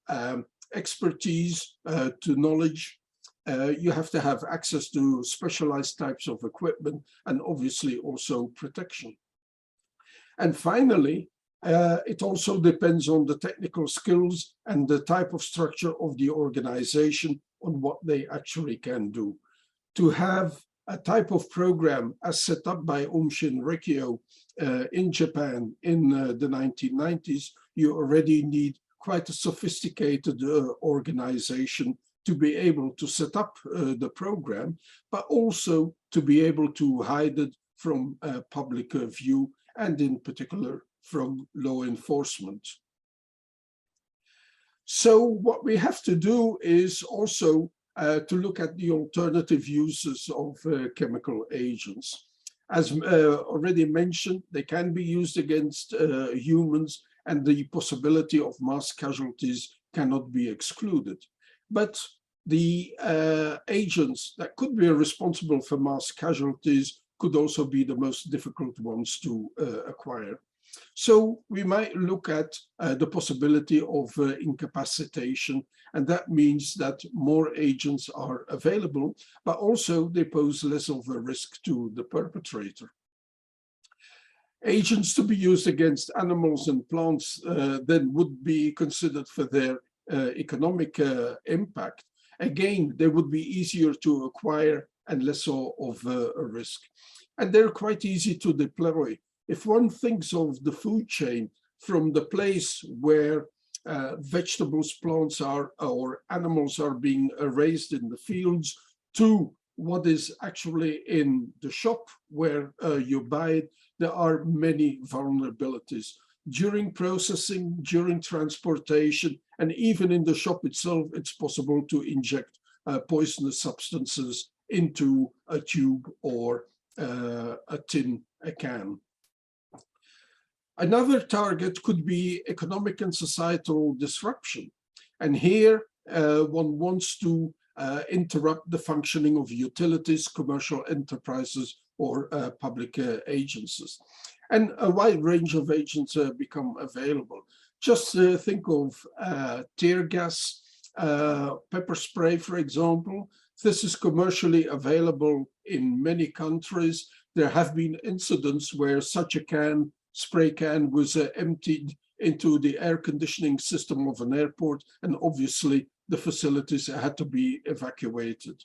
expertise, to knowledge. You have to have access to specialized types of equipment, and obviously also protection. And finally, it also depends on the technical skills and the type of structure of the organization on what they actually can do. To have a type of program as set up by Shinrikyo in Japan in the 1990s, you already need quite a sophisticated organization to be able to set up the program, but also to be able to hide it from public view, and in particular from law enforcement. So what we have to do is also to look at the alternative uses of chemical agents. As already mentioned, they can be used against humans, and the possibility of mass casualties cannot be excluded. But the agents that could be responsible for mass casualties could also be the most difficult ones to acquire. So we might look at the possibility of incapacitation, and that means that more agents are available, but also they pose less of a risk to the perpetrator. Agents to be used against animals and plants then would be considered for their economic impact. Again, they would be easier to acquire and less of a risk. And they're quite easy to deploy. If one thinks of the food chain from the place where vegetables, plants are, or animals are being raised in the fields to what is actually in the shop where you buy it, there are many vulnerabilities. During processing, during transportation, and even in the shop itself, it's possible to inject poisonous substances into a tube or a tin, a can. Another target could be economic and societal disruption. And here one wants to interrupt the functioning of utilities, commercial enterprises, or public agencies. And a wide range of agents become available. Just think of tear gas, pepper spray, for example. This is commercially available in many countries. There have been incidents where such a spray can was emptied into the air conditioning system of an airport, and obviously the facilities had to be evacuated.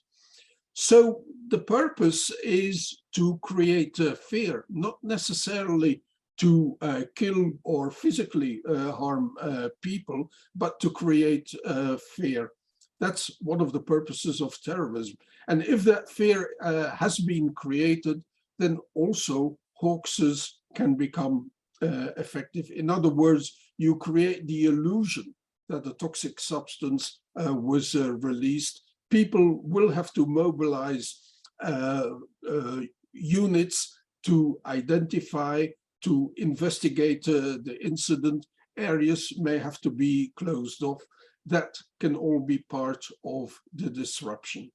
So the purpose is to create fear, not necessarily to kill or physically harm people, but to create fear. That's one of the purposes of terrorism. And if that fear has been created, then also hoaxes can become effective. In other words, you create the illusion that a toxic substance was released. People will have to mobilize units to identify, to investigate the incident. Areas may have to be closed off. That can all be part of the disruption.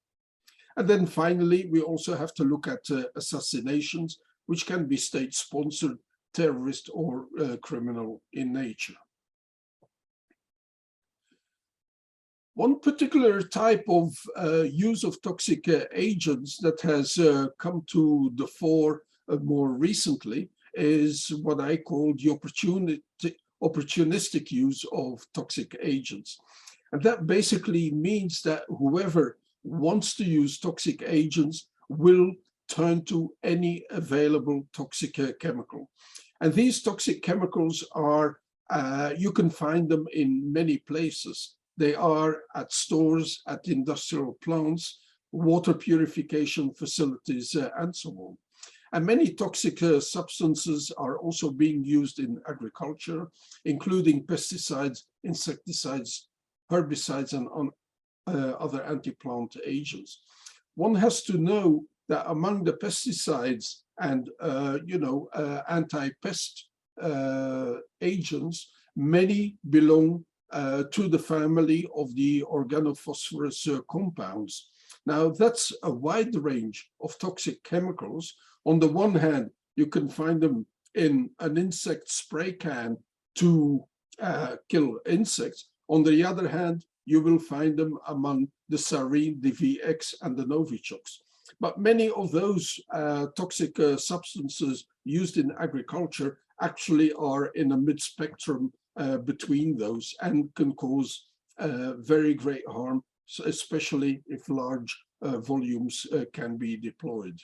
And then finally, we also have to look at assassinations, which can be state-sponsored, terrorist, or criminal in nature. One particular type of use of toxic agents that has come to the fore more recently is what I call the opportunistic use of toxic agents. And that basically means that whoever wants to use toxic agents will turn to any available toxic chemical. And these toxic chemicals are, you can find them in many places. They are at stores, at industrial plants, water purification facilities, and so on. And many toxic substances are also being used in agriculture, including pesticides, insecticides, herbicides, and other anti-plant agents. One has to know that among the pesticides and anti-pest agents, many belong to the family of the organophosphorus compounds. Now, that's a wide range of toxic chemicals. On the one hand, you can find them in an insect spray can to kill insects. On the other hand, you will find them among the sarin, the VX, and the Novichox. But many of those toxic substances used in agriculture actually are in a mid-spectrum between those and can cause very great harm, especially if large volumes can be deployed.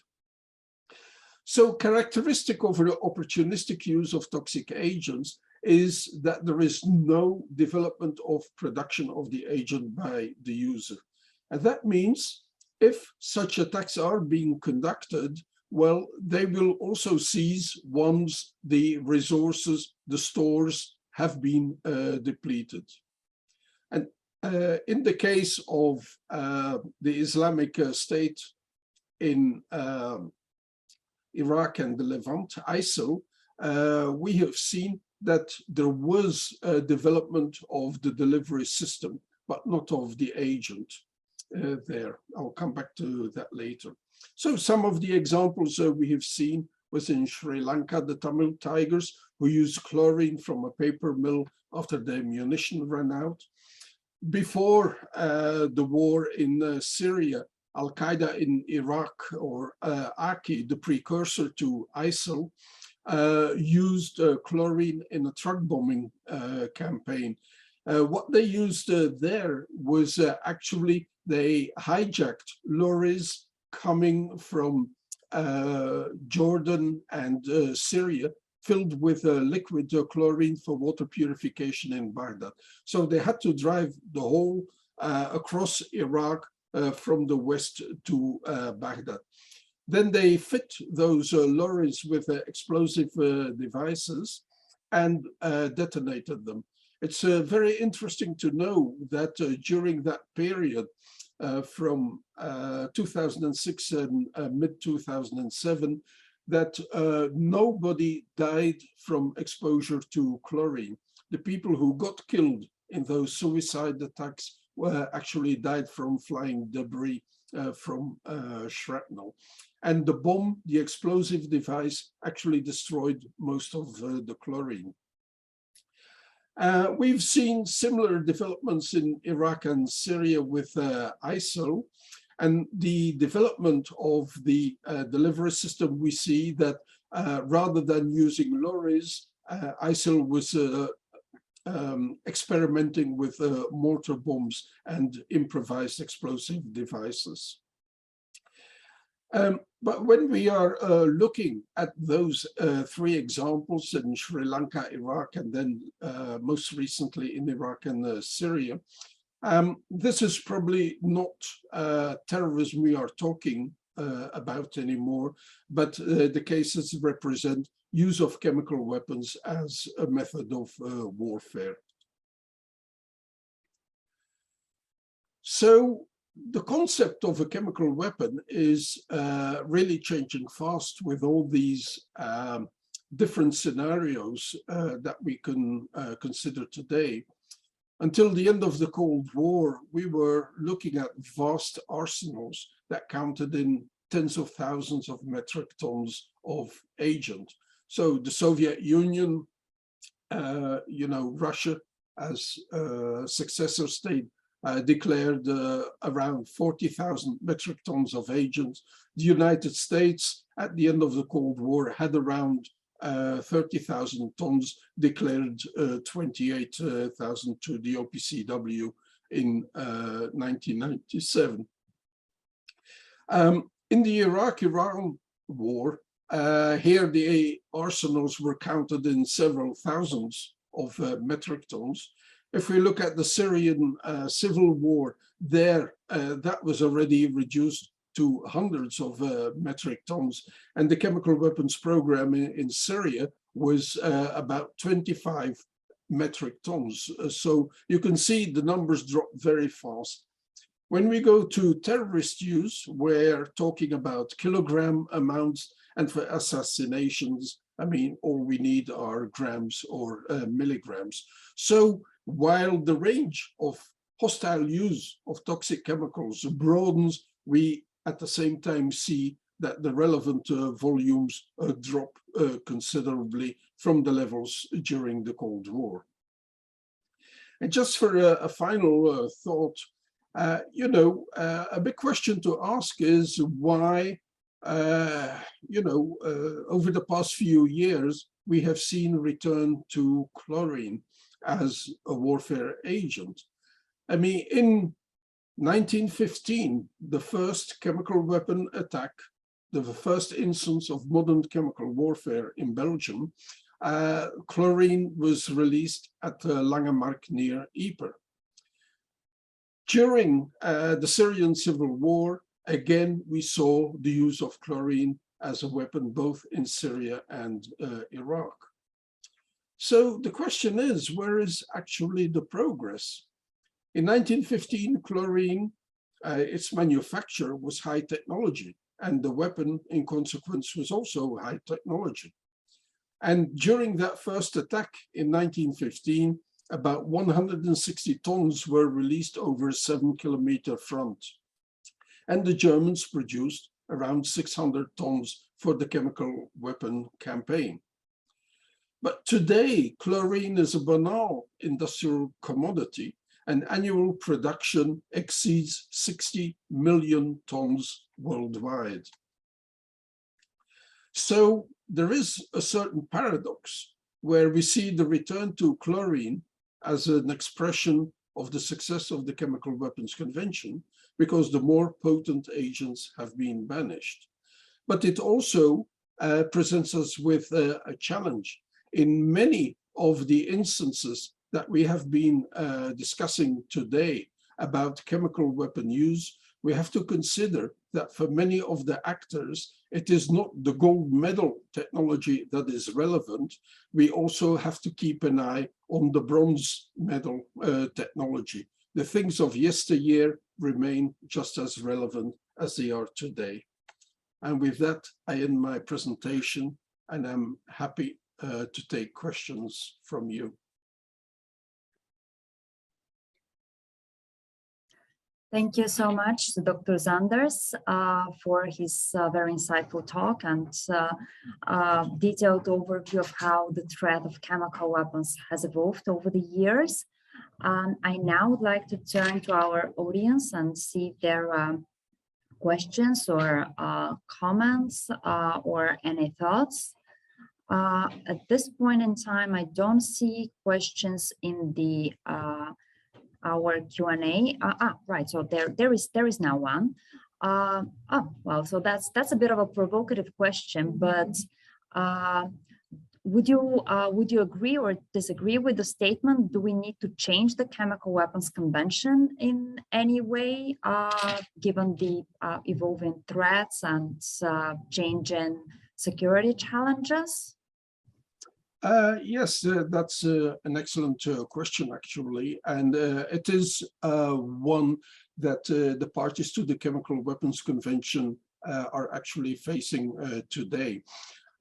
So characteristic of the opportunistic use of toxic agents is that there is no development of production of the agent by the user. And that means if such attacks are being conducted, well, they will also seize once the resources, the stores have been depleted. And in the case of the Islamic State in Iraq and the Levant, ISIL, we have seen that there was a development of the delivery system, but not of the agent. there. I'll come back to that later. So some of the examples we have seen was in Sri Lanka, the Tamil Tigers, who used chlorine from a paper mill after their ammunition ran out. Before the war in Syria, Al-Qaeda in Iraq, or Aki, the precursor to ISIL, used chlorine in a truck bombing campaign. What they used there was actually they hijacked lorries coming from Jordan and Syria, filled with liquid chlorine for water purification in Baghdad. So they had to drive the whole across Iraq from the west to Baghdad. Then they fit those lorries with explosive devices and detonated them. It's very interesting to know that during that period, from 2006 and mid-2007, that nobody died from exposure to chlorine. The people who got killed in those suicide attacks actually died from flying debris from shrapnel. And the bomb, the explosive device, actually destroyed most of the chlorine. We've seen similar developments in Iraq and Syria with ISIL, and the development of the delivery system. We see that rather than using lorries, ISIL was experimenting with mortar bombs and improvised explosive devices. But when we are looking at those three examples in Sri Lanka, Iraq, and then most recently in Iraq and Syria, this is probably not terrorism we are talking about anymore, but the cases represent use of chemical weapons as a method of warfare. So the concept of a chemical weapon is really changing fast with all these different scenarios that we can consider today. Until the end of the Cold War, we were looking at vast arsenals that counted in tens of thousands of metric tons of agent. So the Soviet Union, Russia as successor state, declared around 40,000 metric tons of agents. The United States, at the end of the Cold War, had around 30,000 tons, declared 28,000 to the OPCW in 1997. In the Iraq-Iran war, here the arsenals were counted in several thousands of metric tons. If we look at the Syrian civil war, there that was already reduced to hundreds of metric tons, and the chemical weapons program in Syria was about 25 metric tons. So you can see the numbers drop very fast. When we go to terrorist use, we're talking about kilogram amounts, and for assassinations, I mean, all we need are grams or milligrams. So while the range of hostile use of toxic chemicals broadens, we at the same time see that the relevant volumes drop considerably from the levels during the Cold War. And just for a final thought, a big question to ask is why, over the past few years, we have seen return to chlorine as a warfare agent. I mean, in 1915, the first chemical weapon attack, the first instance of modern chemical warfare in Belgium, chlorine was released at Langemark near Ypres. During the Syrian civil war, again, we saw the use of chlorine as a weapon both in Syria and Iraq. So the question is, where is actually the progress? In 1915, chlorine, its manufacture was high technology, and the weapon, in consequence, was also high technology. And during that first attack in 1915, about 160 tons were released over a 7-kilometer front. and the Germans produced around 600 tons for the chemical weapon campaign. But today, chlorine is a banal industrial commodity, and annual production exceeds 60 million tons worldwide. So there is a certain paradox where we see the return to chlorine as an expression of the success of the Chemical Weapons Convention, because the more potent agents have been banished. But it also presents us with a challenge. In many of the instances that we have been discussing today about chemical weapon use, we have to consider that for many of the actors, it is not the gold medal technology that is relevant. We also have to keep an eye on the bronze medal technology. The things of yesteryear remain just as relevant as they are today. And with that, I end my presentation, and I'm happy to take questions from you. Thank you so much to Dr. Zanders for his very insightful talk and detailed overview of how the threat of chemical weapons has evolved over the years. I now would like to turn to our audience and see if there are questions or comments or any thoughts. At this point in time, I don't see questions in the our Q&A. Right, so there is now one. Well, so that's a bit of a provocative question, but would you agree or disagree with the statement? Do we need to change the Chemical Weapons Convention in any way, given the evolving threats and changing security challenges? Yes, that's an excellent question, actually, and it is one that the parties to the Chemical Weapons Convention are actually facing today.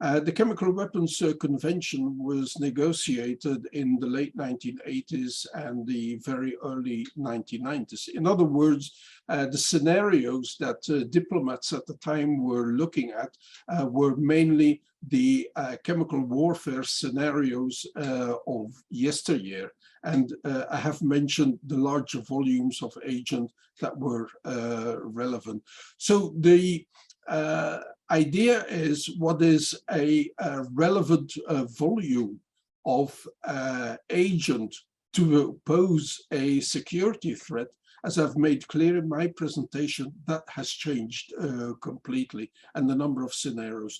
The Chemical Weapons Convention was negotiated in the late 1980s and the very early 1990s. In other words, the scenarios that diplomats at the time were looking at were mainly the chemical warfare scenarios of yesteryear. And I have mentioned the larger volumes of agent that were relevant. So the idea is, what is a relevant volume of agent to pose a security threat? As I've made clear in my presentation, that has changed completely, and the number of scenarios.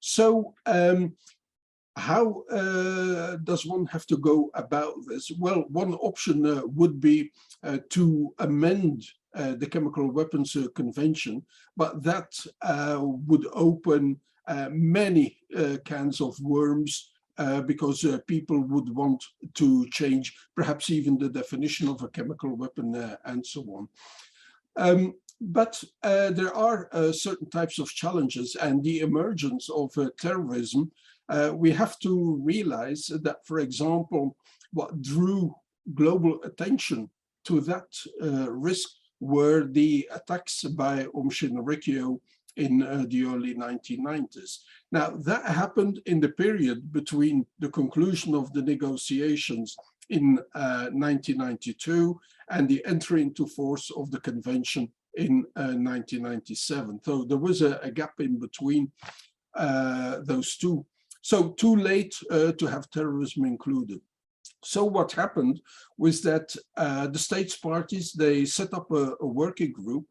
So how does one have to go about this? Well, one option would be to amend the Chemical Weapons Convention, but that would open many cans of worms, because people would want to change perhaps even the definition of a chemical weapon and so on. But there are certain types of challenges, and the emergence of terrorism. We have to realize that, for example, what drew global attention to that risk were the attacks by Shinrikyo in the early 1990s. Now, that happened in the period between the conclusion of the negotiations in 1992 and the entry into force of the convention in 1997. So there was a gap in between those two. So too late to have terrorism included. So what happened was that the states parties, they set up a working group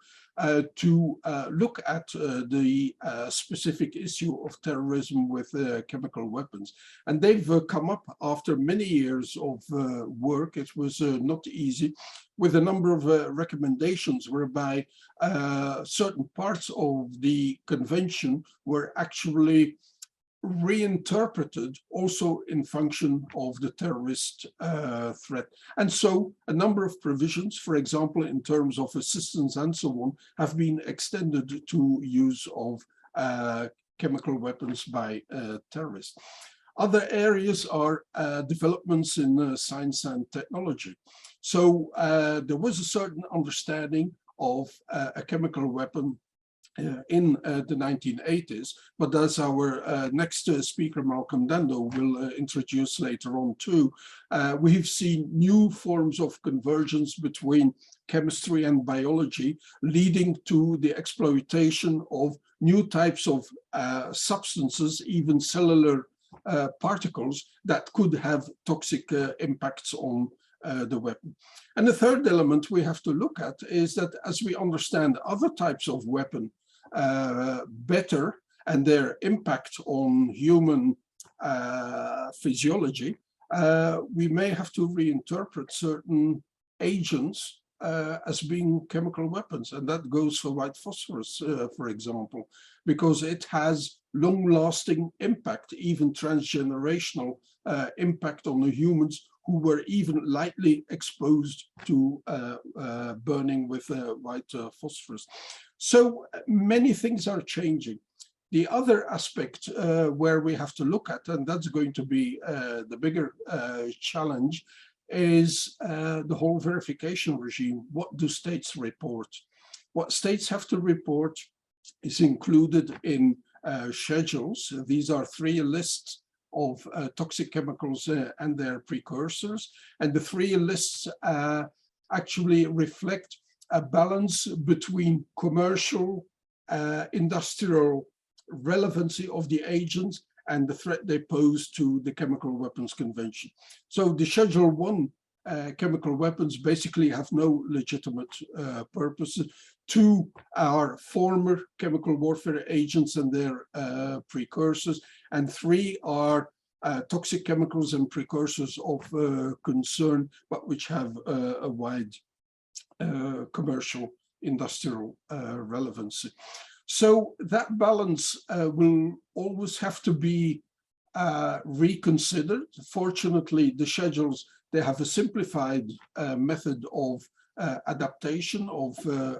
to look at the specific issue of terrorism with chemical weapons. And they've come up after many years of work. It was not easy, with a number of recommendations whereby certain parts of the convention were actually reinterpreted also in function of the terrorist threat. And so a number of provisions, for example, in terms of assistance and so on, have been extended to use of chemical weapons by terrorists. Other areas are developments in science and technology. So there was a certain understanding of a chemical weapon in the 1980s, but as our next speaker, Malcolm Dando, will introduce later on too, we've seen new forms of convergence between chemistry and biology, leading to the exploitation of new types of substances, even cellular particles that could have toxic impacts on the weapon. And the third element we have to look at is that as we understand other types of weapon better and their impact on human physiology, we may have to reinterpret certain agents as being chemical weapons. And that goes for white phosphorus, for example, because it has long-lasting impact, even transgenerational impact on the humans who were even lightly exposed to burning with white phosphorus. So many things are changing. The other aspect where we have to look at, and that's going to be the bigger challenge, is the whole verification regime. What do states report? What states have to report is included in schedules. These are 3 lists of toxic chemicals and their precursors. And the 3 lists actually reflect a balance between commercial, industrial relevancy of the agents and the threat they pose to the Chemical Weapons Convention. So the Schedule 1 chemical weapons basically have no legitimate purpose. 2 are former chemical warfare agents and their precursors, and 3 are toxic chemicals and precursors of concern, but which have a wide commercial industrial relevancy. So that balance will always have to be reconsidered. Fortunately, the schedules, they have a simplified method of adaptation, of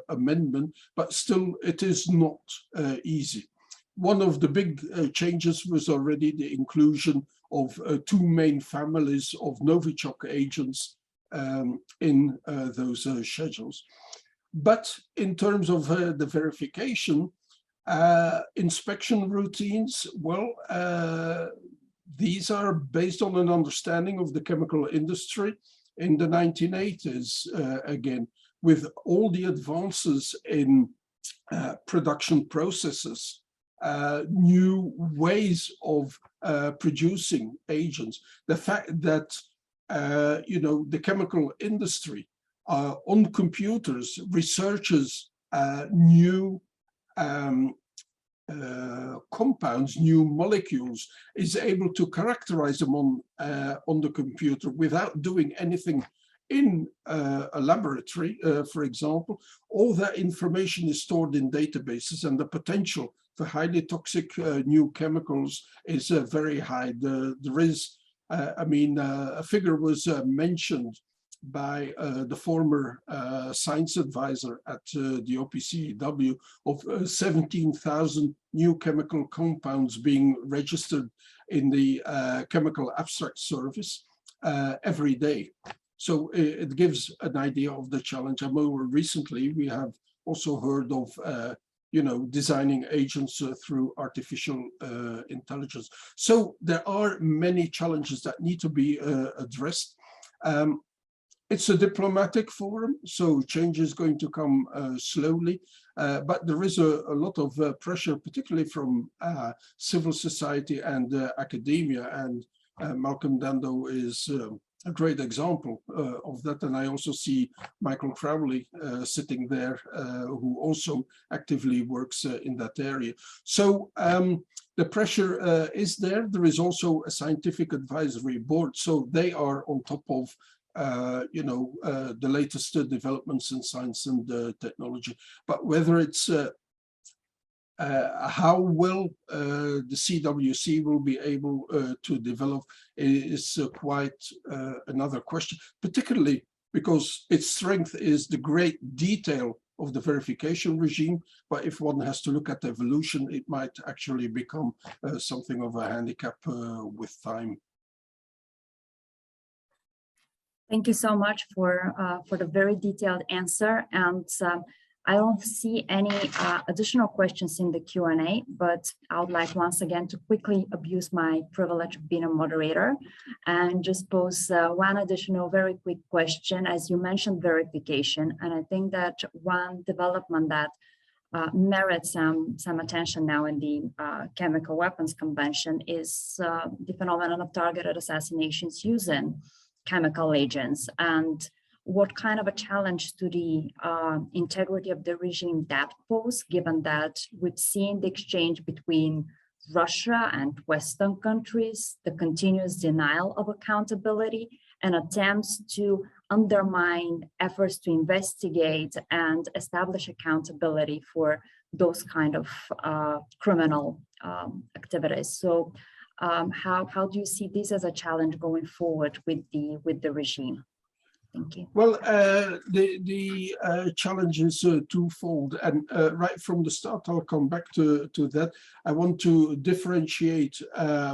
amendment, but still it is not easy. One of the big changes was already the inclusion of 2 main families of Novichok agents in those schedules. But in terms of the verification, inspection routines, well, these are based on an understanding of the chemical industry in the 1980s, again, with all the advances in production processes, new ways of producing agents, the fact that, the chemical industry on computers researches new compounds, new molecules, is able to characterize them on the computer without doing anything in a laboratory, for example. All that information is stored in databases, and the potential for highly toxic new chemicals is very high. There is, a figure was mentioned by the former science advisor at the OPCW of 17,000 new chemical compounds being registered in the Chemical Abstract Service every day. So it gives an idea of the challenge. And more recently, we have also heard of designing agents through artificial intelligence. So there are many challenges that need to be addressed. It's a diplomatic forum, so change is going to come slowly, but there is a lot of pressure, particularly from civil society and academia, and Malcolm Dando is a great example of that. And I also see Michael Crowley sitting there, who also actively works in that area. So the pressure is there. There is also a scientific advisory board, so they are on top of the latest developments in science and technology. But whether it's how well the CWC will be able to develop is quite another question, particularly because its strength is the great detail of the verification regime. But if one has to look at evolution, it might actually become something of a handicap with time. Thank you so much for the very detailed answer. And I don't see any additional questions in the Q&A, but I would like once again to quickly abuse my privilege of being a moderator and just pose one additional very quick question. As you mentioned, verification, and I think that one development that merits some attention now in the Chemical Weapons Convention is the phenomenon of targeted assassinations using chemical agents, and what kind of a challenge to the integrity of the regime that pose, given that we've seen the exchange between Russia and Western countries, the continuous denial of accountability and attempts to undermine efforts to investigate and establish accountability for those kind of criminal activities. So how do you see this as a challenge going forward with the regime? Thank you. Well, the challenge is twofold, and right from the start, I'll come back to that. I want to differentiate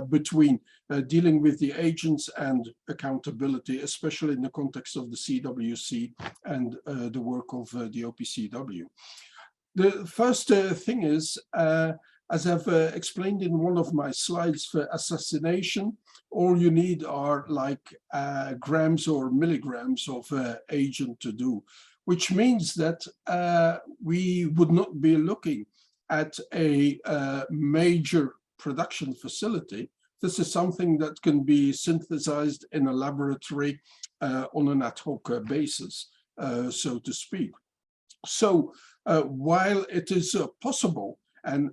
between dealing with the agents and accountability, especially in the context of the CWC and the work of the OPCW. The first thing is, as I've explained in one of my slides, for assassination, all you need are like grams or milligrams of agent to do, which means that we would not be looking at a major production facility. This is something that can be synthesized in a laboratory on an ad hoc basis, so to speak. So while it is possible, and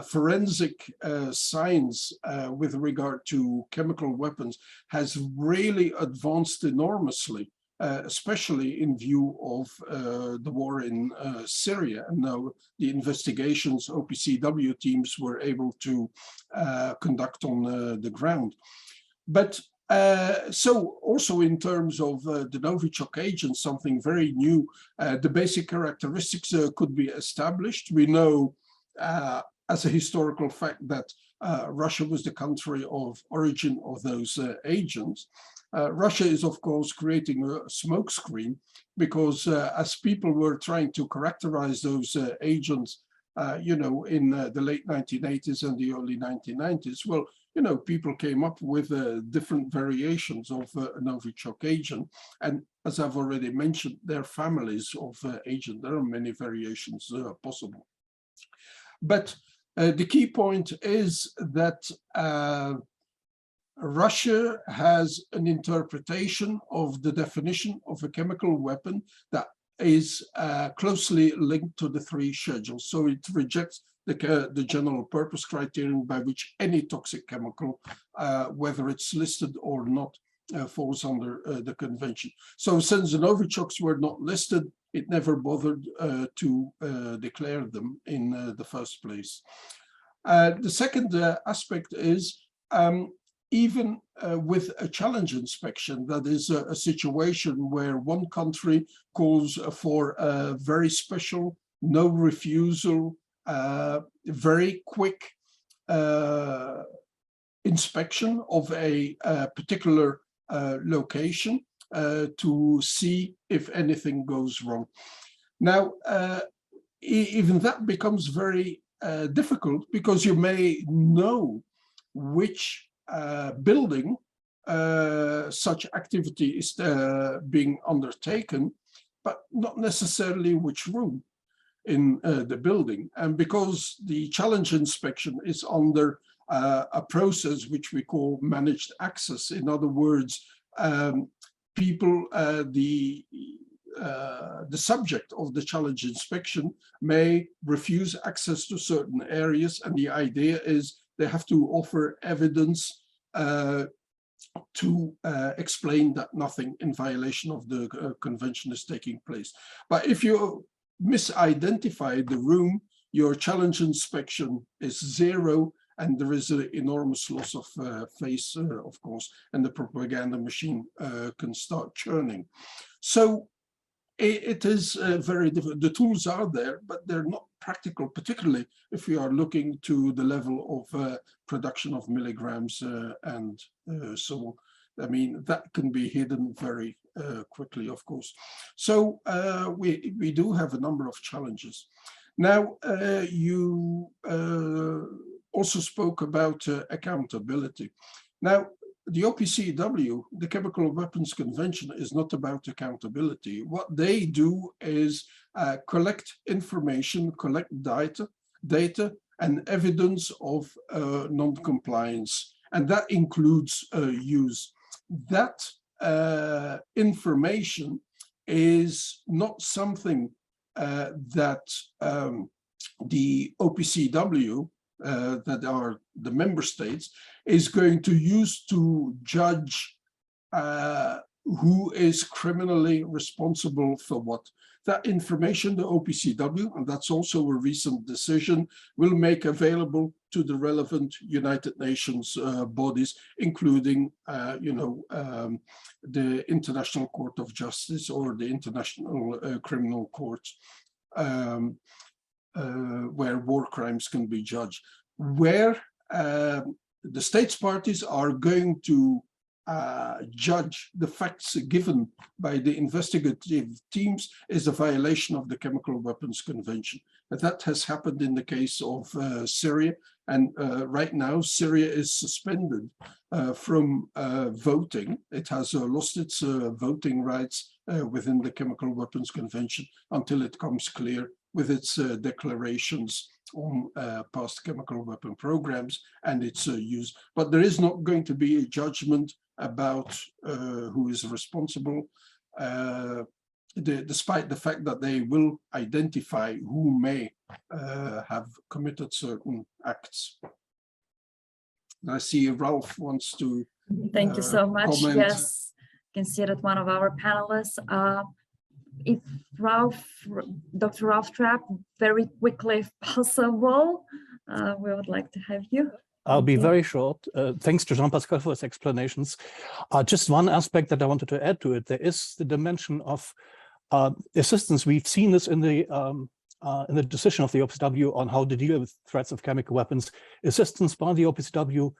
forensic science with regard to chemical weapons has really advanced enormously, especially in view of the war in Syria. And now the investigations OPCW teams were able to conduct on the ground. But so also in terms of the Novichok agent, something very new, the basic characteristics could be established. We know as a historical fact that Russia was the country of origin of those agents. Russia is, of course, creating a smokescreen because as people were trying to characterize those agents, you know, in the late 1980s and the early 1990s, well, you know, people came up with different variations of a Novichok agent. And as I've already mentioned, there are families of agent. There are many variations possible. But the key point is that Russia has an interpretation of the definition of a chemical weapon that is closely linked to the three schedules. So it rejects the general purpose criterion by which any toxic chemical, whether it's listed or not, falls under the convention. So since the Novichoks were not listed, it never bothered to declare them in the first place. The second aspect is even with a challenge inspection, that is a situation where one country calls for a very special, no refusal, very quick inspection of a particular location to see if anything goes wrong. Now, even that becomes very difficult because you may know which building such activity is being undertaken, but not necessarily which room in the building. And because the challenge inspection is under a process which we call managed access, in other words, people, the subject of the challenge inspection may refuse access to certain areas, and the idea is they have to offer evidence to explain that nothing in violation of the convention is taking place. But if you misidentify the room, your challenge inspection is zero, and there is an enormous loss of face, of course, and the propaganda machine can start churning. So it is very difficult. The tools are there, but they're not practical, particularly if we are looking to the level of production of milligrams and so on. I mean, that can be hidden very quickly, of course. So we do have a number of challenges. Now, you also spoke about accountability. Now, the OPCW, the Chemical Weapons Convention, is not about accountability. What they do is collect information, collect data and evidence of non-compliance, and that includes use. That information is not something that the OPCW, that are the member states, is going to use to judge who is criminally responsible for what. That information, the OPCW, and that's also a recent decision, will make available to the relevant United Nations bodies, including, the International Court of Justice or the International Criminal Court, where war crimes can be judged. Where the states parties are going to judge the facts given by the investigative teams is a violation of the Chemical Weapons Convention. And that has happened in the case of Syria. And right now, Syria is suspended from voting. It has lost its voting rights within the Chemical Weapons Convention until it comes clear with its declarations on past chemical weapon programs and its use. But there is not going to be a judgment about who is responsible, despite the fact that they will identify who may have committed certain acts. I see Ralph wants to Thank you so much. comment. Yes, you can see that one of our panelists. If Dr. Ralph Trapp, very quickly if possible, we would like to have you. I'll be very short. Thanks to Jean-Pascal for his explanations. Just one aspect that I wanted to add to it, there is the dimension of assistance. We've seen this in the decision of the OPCW on how to deal with threats of chemical weapons, assistance by the OPCW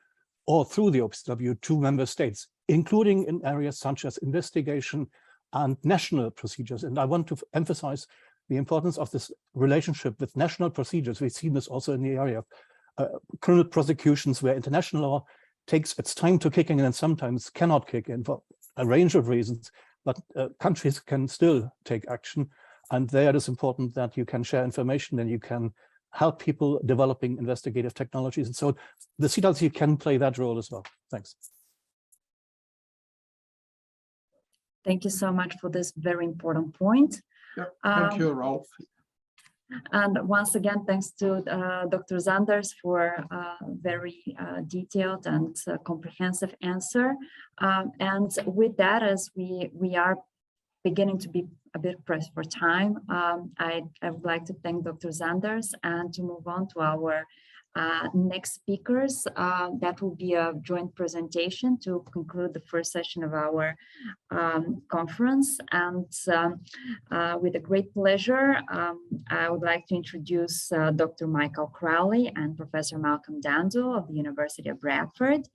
or through the OPCW to member states, including in areas such as investigation and national procedures. And I want to emphasize the importance of this relationship with national procedures. We've seen this also in the area of criminal prosecutions, where international law takes its time to kick in and sometimes cannot kick in for a range of reasons, but countries can still take action. And there it is important that you can share information and you can help people developing investigative technologies. And so the CWC can play that role as well. Thanks. Thank you so much for this very important point. Yeah, thank you, Ralph. And once again, thanks to Dr. Zanders for a very detailed and comprehensive answer. And with that, as we are beginning to be a bit pressed for time, I would like to thank Dr. Zanders and to move on to our next speakers. That will be a joint presentation to conclude the first session of our conference. And with a great pleasure, I would like to introduce Dr. Michael Crowley and Professor Malcolm Dando of the University of Bradford.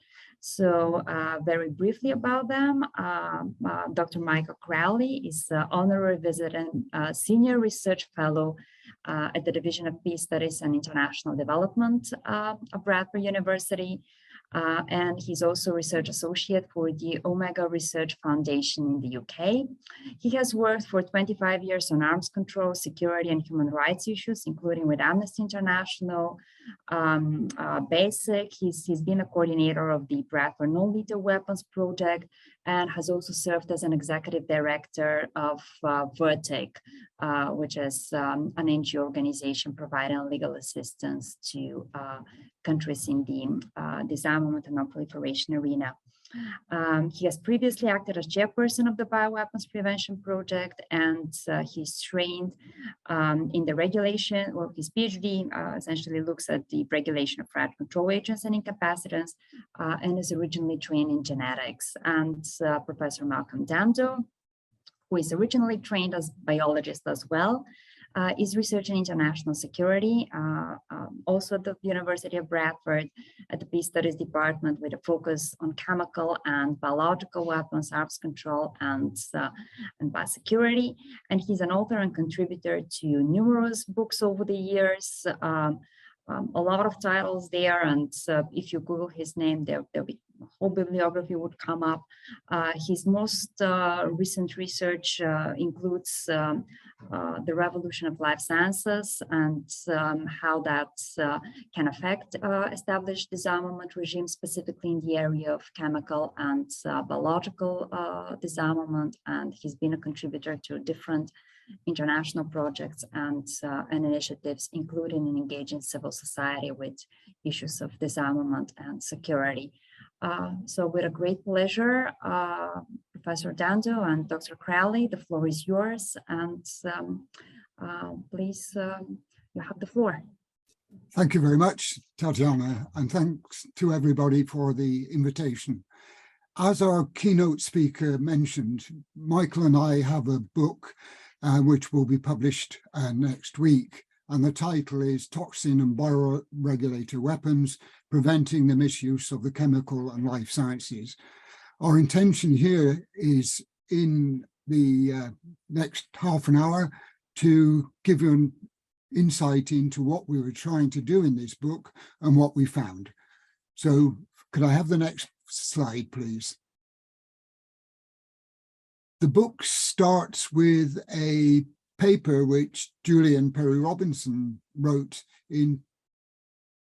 So very briefly about them, Dr. Michael Crowley is honorary visiting senior research fellow at the Division of Peace Studies and International Development of Bradford University. And he's also research associate for the Omega Research Foundation in the UK. He has worked for 25 years on arms control, security, and human rights issues, including with Amnesty International, BASIC. He's been a coordinator of the Bradford Non-Lethal Weapons Project and has also served as an executive director of VERTIC, which is an NGO organization providing legal assistance to countries in the disarmament and non-proliferation arena. He has previously acted as chairperson of the Bioweapons Prevention Project, and he's trained in the regulation, or his PhD essentially looks at the regulation of threat control agents and incapacitants, and is originally trained in genetics. And Professor Malcolm Dando, who is originally trained as biologist as well, is researching international security, also at the University of Bradford at the Peace Studies Department with a focus on chemical and biological weapons, arms control, and biosecurity. And he's an author and contributor to numerous books over the years. A lot of titles there, and if you Google his name, there'll be a whole bibliography would come up. His most recent research includes the revolution of life sciences and how that can affect established disarmament regimes, specifically in the area of chemical and biological disarmament. And he's been a contributor to different international projects and initiatives, including in engaging civil society with issues of disarmament and security. So with a great pleasure, Professor Dando and Dr. Crowley, the floor is yours, and please, you have the floor. Thank you very much, Tatiana, and thanks to everybody for the invitation. As our keynote speaker mentioned, Michael and I have a book which will be published next week. And the title is Toxin and Bioregulator Weapons, Preventing the Misuse of the Chemical and Life Sciences. Our intention here is in the next half an hour to give you an insight into what we were trying to do in this book and what we found. So could I have the next slide, please? The book starts with a paper which Julian Perry Robinson wrote in,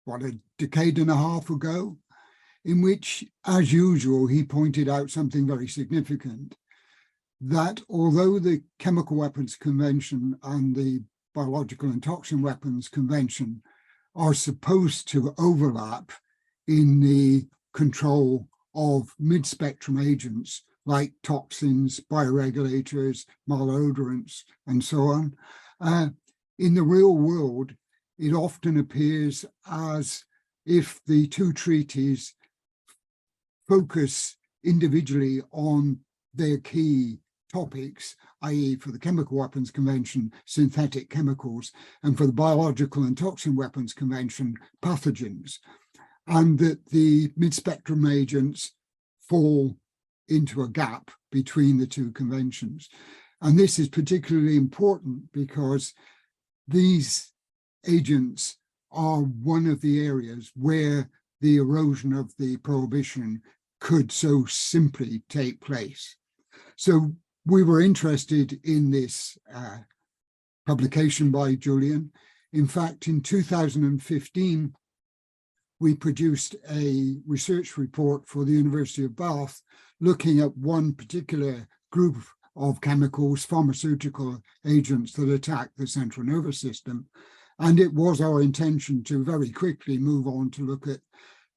a decade and a half ago, in which, as usual, he pointed out something very significant, that although the Chemical Weapons Convention and the Biological and Toxin Weapons Convention are supposed to overlap in the control of mid-spectrum agents, like toxins, bioregulators, malodorants, and so on. In the real world, it often appears as if the two treaties focus individually on their key topics, i.e. for the Chemical Weapons Convention, synthetic chemicals, and for the Biological and Toxin Weapons Convention, pathogens, and that the mid-spectrum agents fall into a gap between the two conventions. And this is particularly important because these agents are one of the areas where the erosion of the prohibition could so simply take place. So we were interested in this publication by Julian. In fact, in 2015, we produced a research report for the University of Bath looking at one particular group of chemicals, pharmaceutical agents that attack the central nervous system. And it was our intention to very quickly move on to look at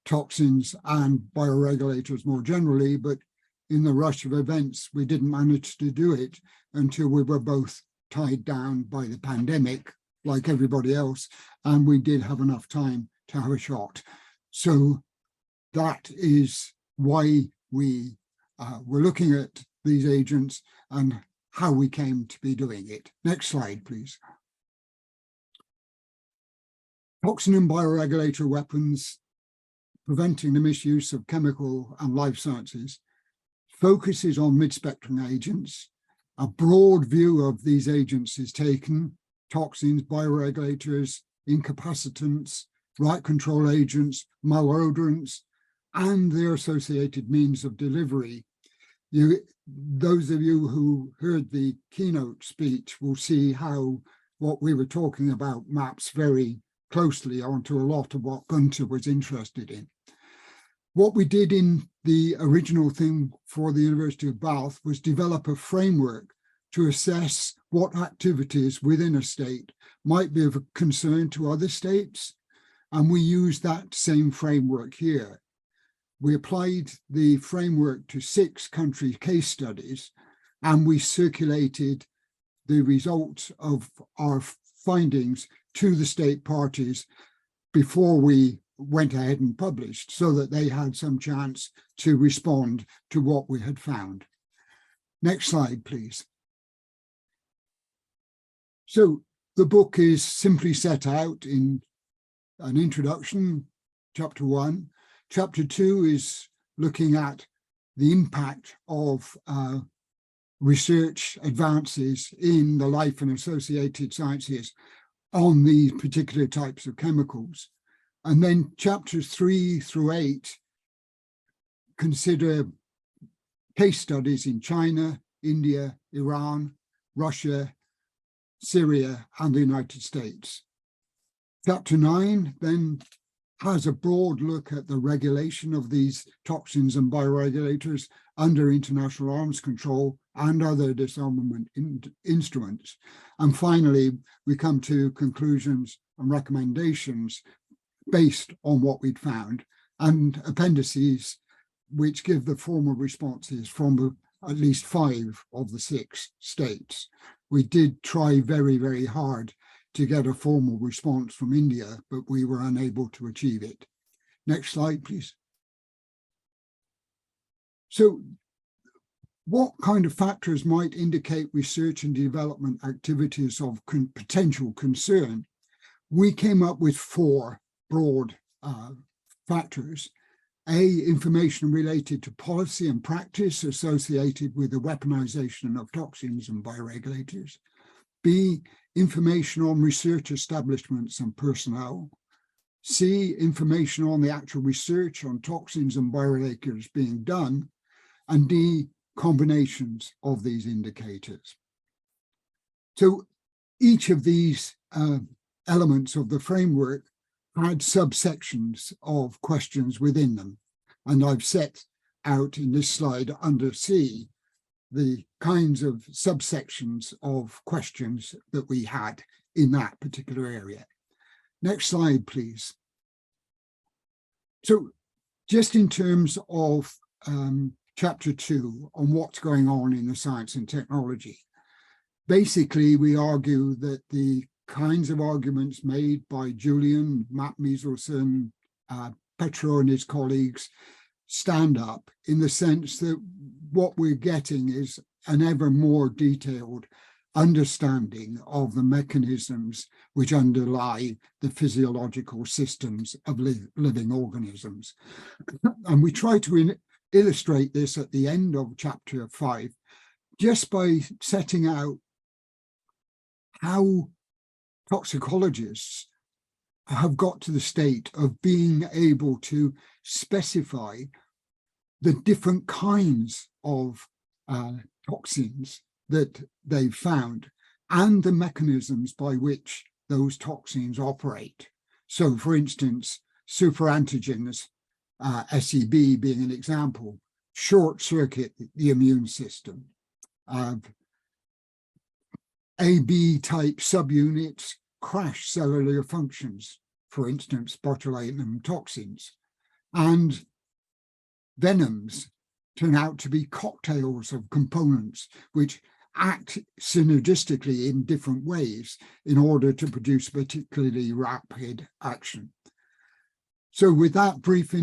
toxins and bioregulators more generally, but in the rush of events, we didn't manage to do it until we were both tied down by the pandemic, like everybody else, and we did have enough time to have a shot. So that is why we were looking at these agents and how we came to be doing it. Next slide, please. Toxin and bioregulator weapons, preventing the misuse of chemical and life sciences, focuses on mid-spectrum agents. A broad view of these agents is taken: toxins, bioregulators, incapacitants, right control agents, malodorants, and their associated means of delivery. Those of you who heard the keynote speech will see how what we were talking about maps very closely onto a lot of what Gunther was interested in. What we did in the original thing for the University of Bath was develop a framework to assess what activities within a state might be of concern to other states. And we used that same framework here. We applied the framework to 6 country case studies, and we circulated the results of our findings to the state parties before we went ahead and published, so that they had some chance to respond to what we had found. Next slide, please. So The book is simply set out in an introduction, chapter 1. Chapter 2 is looking at the impact of research advances in the life and associated sciences on these particular types of chemicals. And then chapters 3 through 8 consider case studies in China, India, Iran, Russia, Syria, and the United States. Chapter 9 then has a broad look at the regulation of these toxins and bioregulators under international arms control and other disarmament instruments. And finally, we come to conclusions and recommendations based on what we'd found, and appendices which give the formal responses from at least 5 of the 6 states. We did try very, very hard to get a formal response from India, but we were unable to achieve it. Next slide, please. So what kind of factors might indicate research and development activities of potential concern? We came up with 4 broad factors. A, information related to policy and practice associated with the weaponization of toxins and bioregulators. B, information on research establishments and personnel. C, information on the actual research on toxins and bioregulators being done. And D, combinations of these indicators. So each of these elements of the framework had subsections of questions within them. And I've set out in this slide under C the kinds of subsections of questions that we had in that particular area. Next slide, please. So just in terms of chapter 2 on what's going on in the science and technology, basically we argue that the kinds of arguments made by Julian, Matt Mieselson, Petro and his colleagues stand up in the sense that what we're getting is an ever more detailed understanding of the mechanisms which underlie the physiological systems of living organisms. And we try to illustrate this at the end of chapter 5, just by setting out how toxicologists have got to the state of being able to specify the different kinds of toxins that they've found and the mechanisms by which those toxins operate. So, for instance, superantigens, SEB being an example, short circuit the immune system. AB type subunits crash cellular functions, for instance, botulinum toxins. And venoms turn out to be cocktails of components which act synergistically in different ways in order to produce particularly rapid action. So with that brief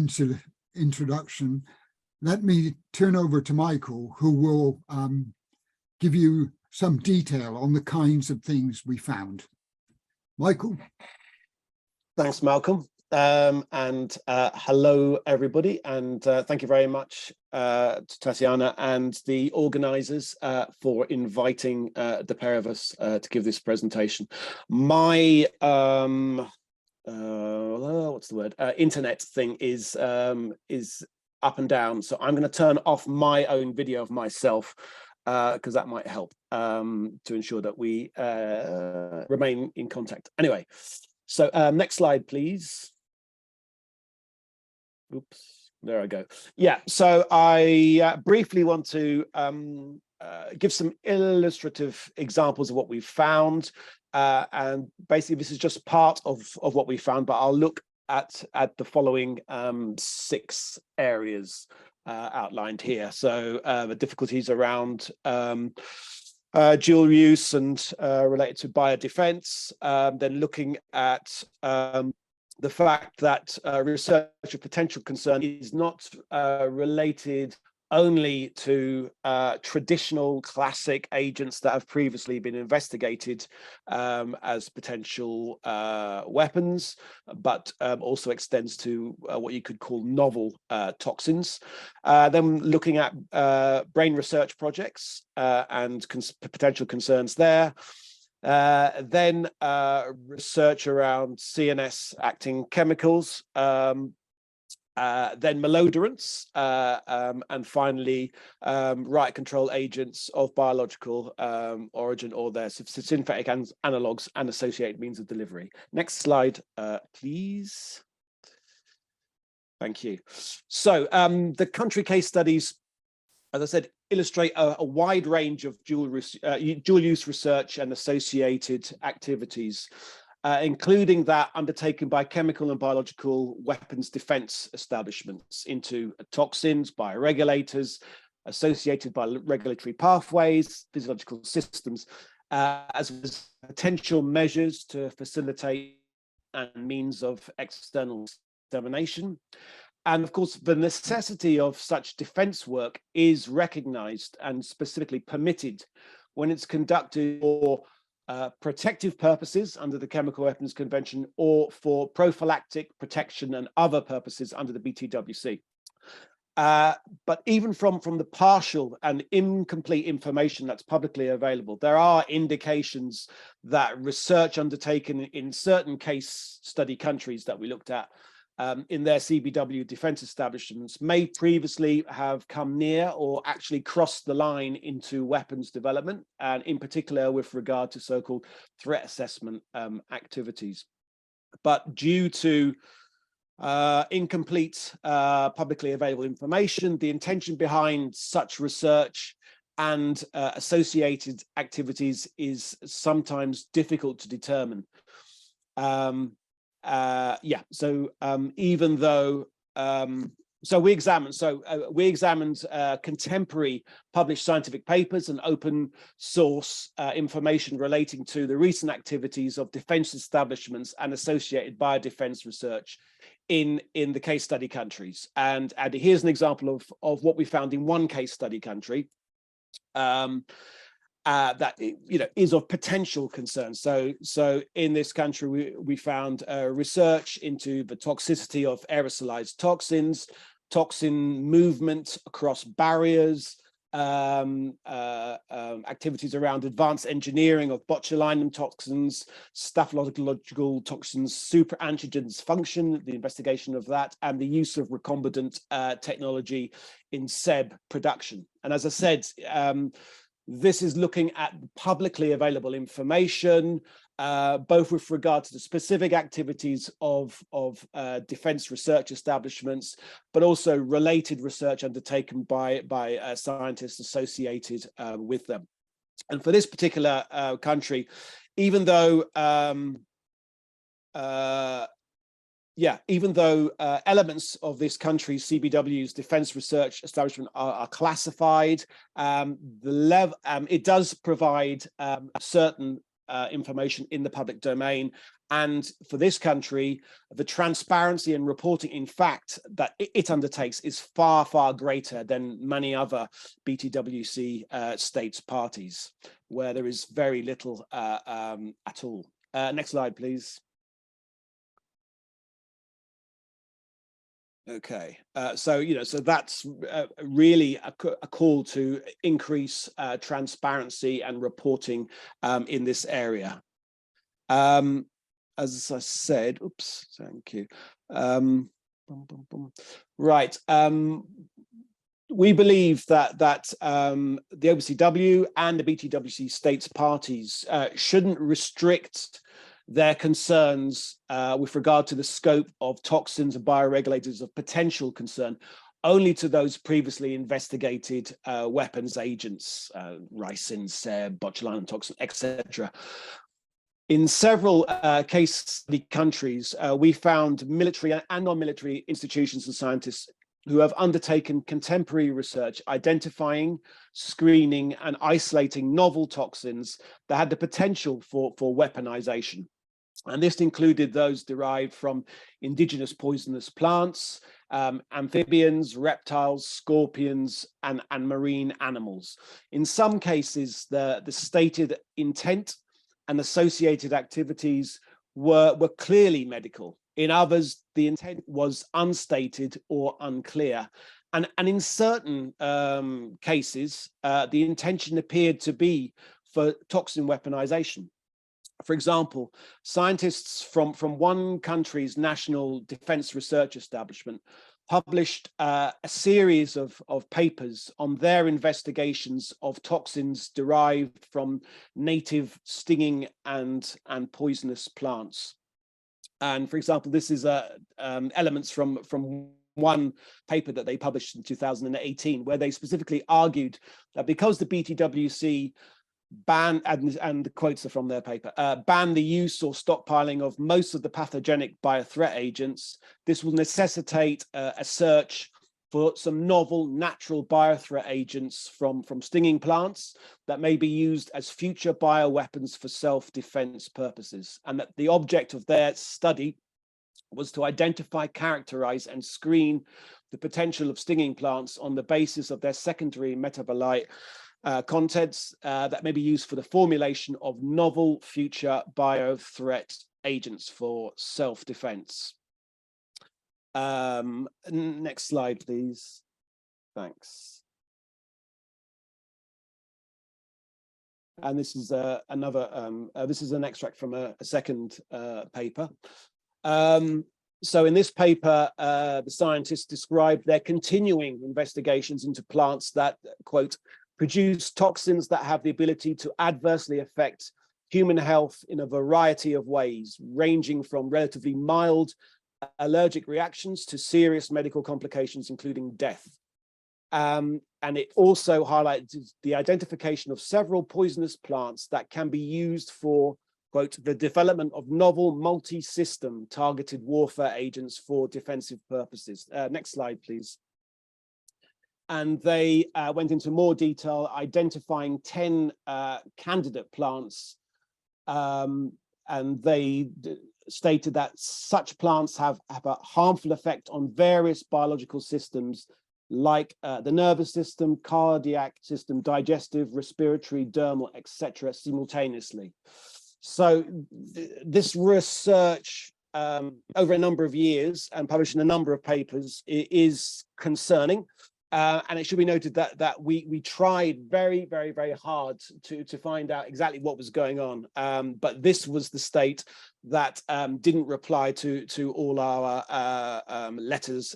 introduction, let me turn over to Michael, who will give you some detail on the kinds of things we found. Michael. Thanks, Malcolm. And hello, everybody. And thank you very much to Tatiana and the organizers for inviting the pair of us to give this presentation. My, what's the word? Internet thing is up and down. So I'm going to turn off my own video of myself because that might help to ensure that we remain in contact. Anyway, so next slide, please. Oops, there I go. Yeah, so I briefly want to give some illustrative examples of what we've found. And basically, this is just part of what we found, but I'll look at the following 6 areas outlined here. So the difficulties around dual use and related to biodefense, then looking at the fact that research of potential concern is not related only to traditional classic agents that have previously been investigated as potential weapons, but also extends to what you could call novel toxins. Then looking at brain research projects and potential concerns there. Then research around CNS acting chemicals, then malodorants, and finally riot control agents of biological origin or their synthetic analogues and associated means of delivery. Next slide, please. Thank you. So the country case studies, as I said, illustrate a wide range of dual-use research and associated activities, including that undertaken by chemical and biological weapons defense establishments into toxins, bioregulators, associated by regulatory pathways, physiological systems, as well as potential measures to facilitate and means of external extermination. And of course, the necessity of such defense work is recognized and specifically permitted when it's conducted for protective purposes under the Chemical Weapons Convention or for prophylactic protection and other purposes under the BTWC. But even from the partial and incomplete information that's publicly available, there are indications that research undertaken in certain case study countries that we looked at in their CBW defense establishments may previously have come near or actually crossed the line into weapons development, and in particular with regard to so-called threat assessment activities. But due to incomplete publicly available information, the intention behind such research and associated activities is sometimes difficult to determine. Even though we examined contemporary published scientific papers and open source information relating to the recent activities of defense establishments and associated biodefense research in the case study countries. And here's an example of what we found in one case study country. That is of potential concern. So in this country, we found research into the toxicity of aerosolized toxins, toxin movement across barriers, activities around advanced engineering of botulinum toxins, staphylological toxins, super antigens function, the investigation of that, and the use of recombinant technology in SEB production. And as I said, this is looking at publicly available information, both with regard to the specific activities of defense research establishments, but also related research undertaken by scientists associated with them. And for this particular country, even though elements of this country's CBW's defense research establishment are classified, it does provide certain information in the public domain. And for this country, the transparency and reporting, in fact, that it undertakes is far, far greater than many other BTWC states parties, where there is very little at all. Next slide, please. Okay, so that's really a call to increase transparency and reporting in this area. As I said, oops, thank you. Right, we believe that the OPCW and the BTWC states parties shouldn't restrict their concerns with regard to the scope of toxins and bioregulators of potential concern only to those previously investigated weapons agents, ricin, SEB, botulinum toxin, etc. In several case study countries, we found military and non-military institutions and scientists who have undertaken contemporary research identifying, screening, and isolating novel toxins that had the potential for weaponization. And this included those derived from indigenous poisonous plants, amphibians, reptiles, scorpions, and marine animals. In some cases, the stated intent and associated activities were clearly medical. In others, the intent was unstated or unclear. And in certain cases, the intention appeared to be for toxin weaponization. For example, scientists from one country's national defense research establishment published a series of papers on their investigations of toxins derived from native stinging and poisonous plants. And for example, this is elements from one paper that they published in 2018, where they specifically argued that because the BTWC ban, and the quotes are from their paper, ban the use or stockpiling of most of the pathogenic biothreat agents, this will necessitate a search for some novel natural biothreat agents from stinging plants that may be used as future bioweapons for self-defense purposes. And that the object of their study was to identify, characterize, and screen the potential of stinging plants on the basis of their secondary metabolite contents that may be used for the formulation of novel future biothreat agents for self-defense. Next slide, please. Thanks. And this is this is an extract from a second paper. So in this paper, the scientists described their continuing investigations into plants that, quote, produce toxins that have the ability to adversely affect human health in a variety of ways, ranging from relatively mild allergic reactions to serious medical complications, including death. And it also highlighted the identification of several poisonous plants that can be used for, quote, the development of novel multi-system targeted warfare agents for defensive purposes. Next slide, please. And they went into more detail, identifying 10 candidate plants, and they stated that such plants have a harmful effect on various biological systems like the nervous system, cardiac system, digestive, respiratory, dermal, etc., simultaneously. So this research over a number of years and published in a number of papers is concerning. And it should be noted that we tried very, very, very hard to find out exactly what was going on. But this was the state that didn't reply to all our letters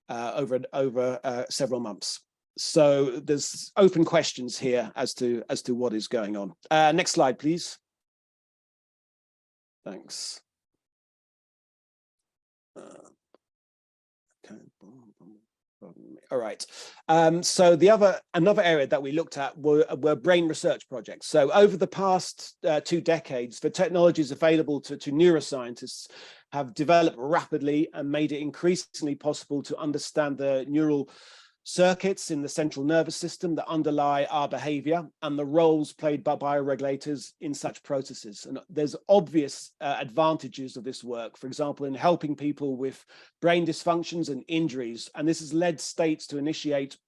over several months. So there's open questions here as to what is going on. Next slide, please. Thanks. Okay. All right. So another area that we looked at were brain research projects. So over the past 2 decades, the technologies available to neuroscientists have developed rapidly and made it increasingly possible to understand the neural circuits in the central nervous system that underlie our behavior and the roles played by bioregulators in such processes. And there's obvious advantages of this work, for example, in helping people with brain dysfunctions and injuries. And this has led states to initiate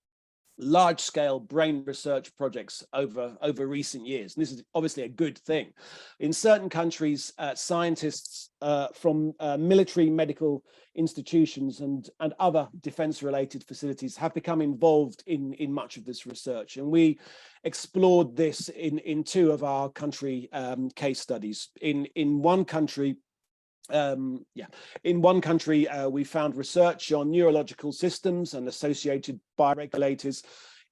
large-scale brain research projects over recent years. And this is obviously a good thing. In certain countries, scientists from military medical institutions and other defense-related facilities have become involved in much of this research. And we explored this in 2 of our country case studies. In one country, we found research on neurological systems and associated bioregulators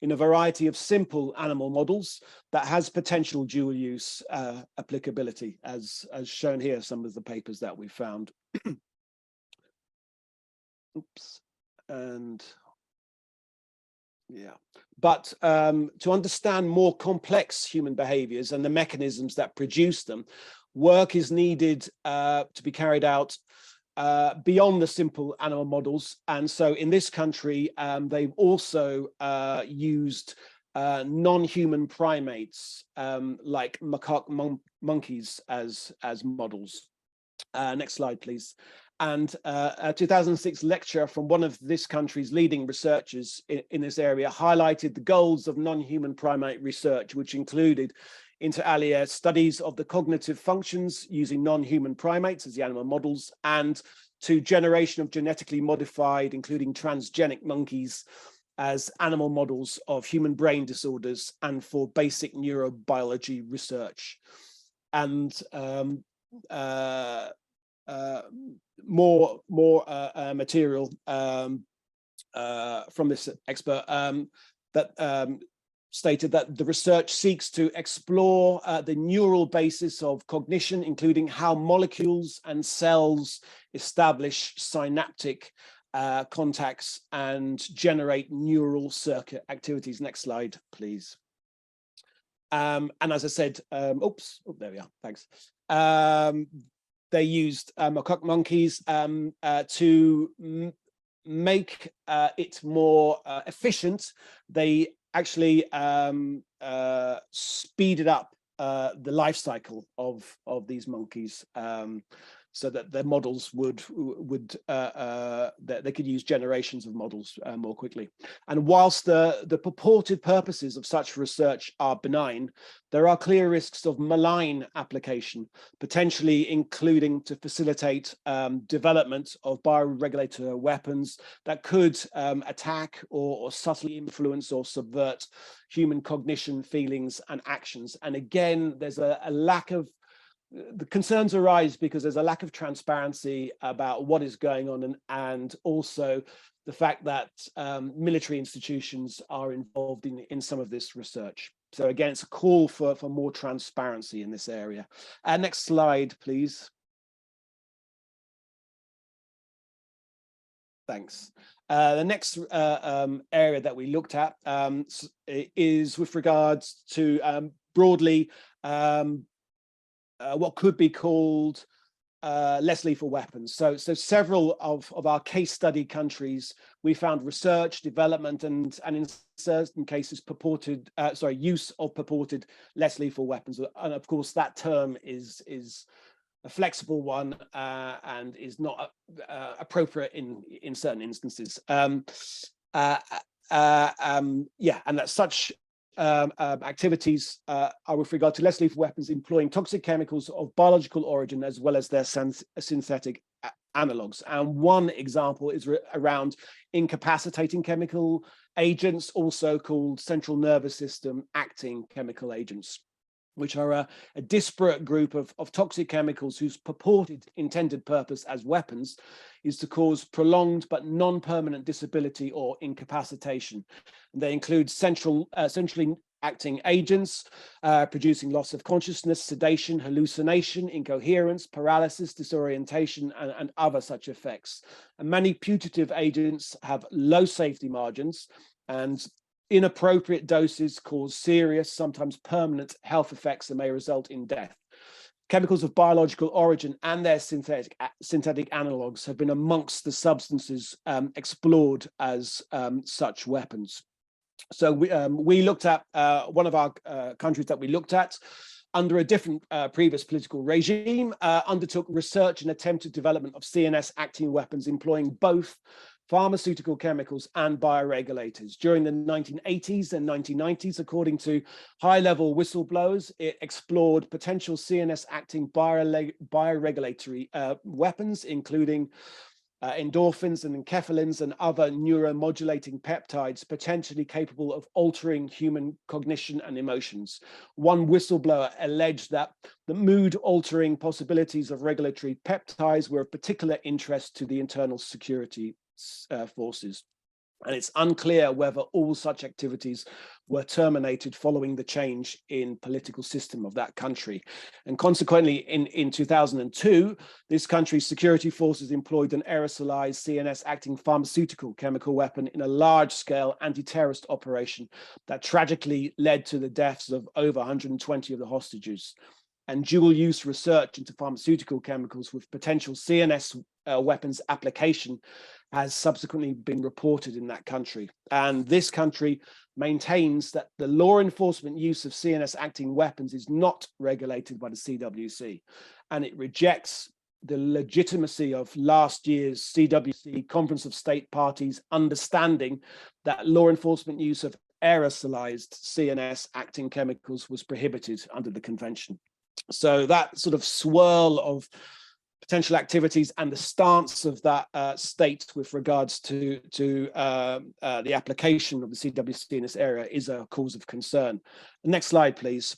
in a variety of simple animal models that has potential dual use applicability, as shown here, some of the papers that we found. Oops, and yeah. But to understand more complex human behaviors and the mechanisms that produce them, work is needed to be carried out beyond the simple animal models. And so in this country, they've also used non-human primates like monkeys as models. Next slide, please. And a 2006 lecture from one of this country's leading researchers in this area highlighted the goals of non-human primate research, which included, inter alia, studies of the cognitive functions using non-human primates as the animal models, and to generation of genetically modified, including transgenic monkeys, as animal models of human brain disorders and for basic neurobiology research. And more material from this expert that stated that the research seeks to explore the neural basis of cognition, including how molecules and cells establish synaptic contacts and generate neural circuit activities. Next slide, please. And as I said, there we are, thanks. They used macaque monkeys to make it more efficient. They actually speeded up the life cycle of these monkeys, so that their models they could use generations of models more quickly. And whilst the purported purposes of such research are benign, there are clear risks of malign application, potentially including to facilitate development of bioregulator weapons that could attack or subtly influence or subvert human cognition, feelings, and actions. And again, there's a lack of the concerns arise because there's a lack of transparency about what is going on, and also the fact that military institutions are involved in some of this research. So again, it's a call for more transparency in this area. Next slide, please. Thanks. The next area that we looked at is with regards to broadly what could be called less lethal weapons. So several of our case study countries, we found research, development, and in certain cases purported, use of purported less lethal weapons. And of course, that term is a flexible one and is not appropriate in certain instances. And that such activities are with regard to less lethal weapons employing toxic chemicals of biological origin as well as their synthetic analogues. And one example is around incapacitating chemical agents, also called central nervous system acting chemical agents, which are a disparate group of toxic chemicals whose purported intended purpose as weapons is to cause prolonged but non-permanent disability or incapacitation. And they include centrally acting agents, producing loss of consciousness, sedation, hallucination, incoherence, paralysis, disorientation, and other such effects. And many putative agents have low safety margins, and inappropriate doses cause serious, sometimes permanent health effects that may result in death. Chemicals of biological origin and their synthetic analogues have been amongst the substances explored as such weapons. So we looked at one of our countries that we looked at under a different previous political regime, undertook research and attempted development of CNS acting weapons employing both pharmaceutical chemicals and bioregulators. During the 1980s and 1990s, according to high-level whistleblowers, it explored potential CNS acting bioregulatory weapons, including endorphins and enkephalins and other neuromodulating peptides potentially capable of altering human cognition and emotions. One whistleblower alleged that the mood-altering possibilities of regulatory peptides were of particular interest to the internal security forces. And it's unclear whether all such activities were terminated following the change in political system of that country. And consequently, in 2002, this country's security forces employed an aerosolized CNS acting pharmaceutical chemical weapon in a large-scale anti-terrorist operation that tragically led to the deaths of over 120 of the hostages. And dual-use research into pharmaceutical chemicals with potential CNS weapons application has subsequently been reported in that country. And this country maintains that the law enforcement use of CNS acting weapons is not regulated by the CWC, and it rejects the legitimacy of last year's CWC Conference of State Parties understanding that law enforcement use of aerosolized CNS acting chemicals was prohibited under the convention. So that sort of swirl of potential activities and the stance of that state with regards to the application of the CWC in this area is a cause of concern. The next slide, please.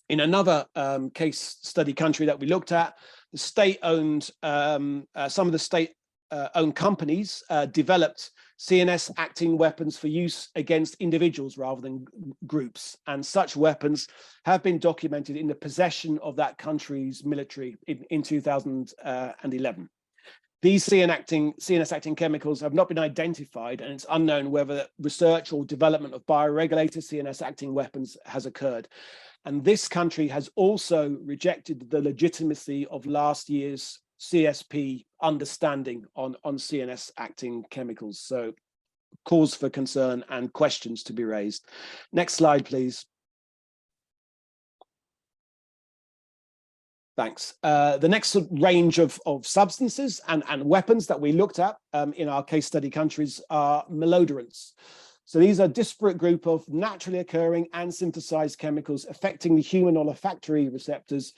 In another case study country that we looked at, the state-owned, some of the state-owned companies developed CNS acting weapons for use against individuals rather than groups. And such weapons have been documented in the possession of that country's military in 2011. These CNS acting chemicals have not been identified, and it's unknown whether research or development of bioregulated CNS acting weapons has occurred. And this country has also rejected the legitimacy of last year's CSP understanding on CNS acting chemicals. So cause for concern and questions to be raised. Next slide, please. Thanks. The next range of substances and weapons that we looked at in our case study countries are malodorants. So these are a disparate group of naturally occurring and synthesized chemicals affecting the human olfactory receptors.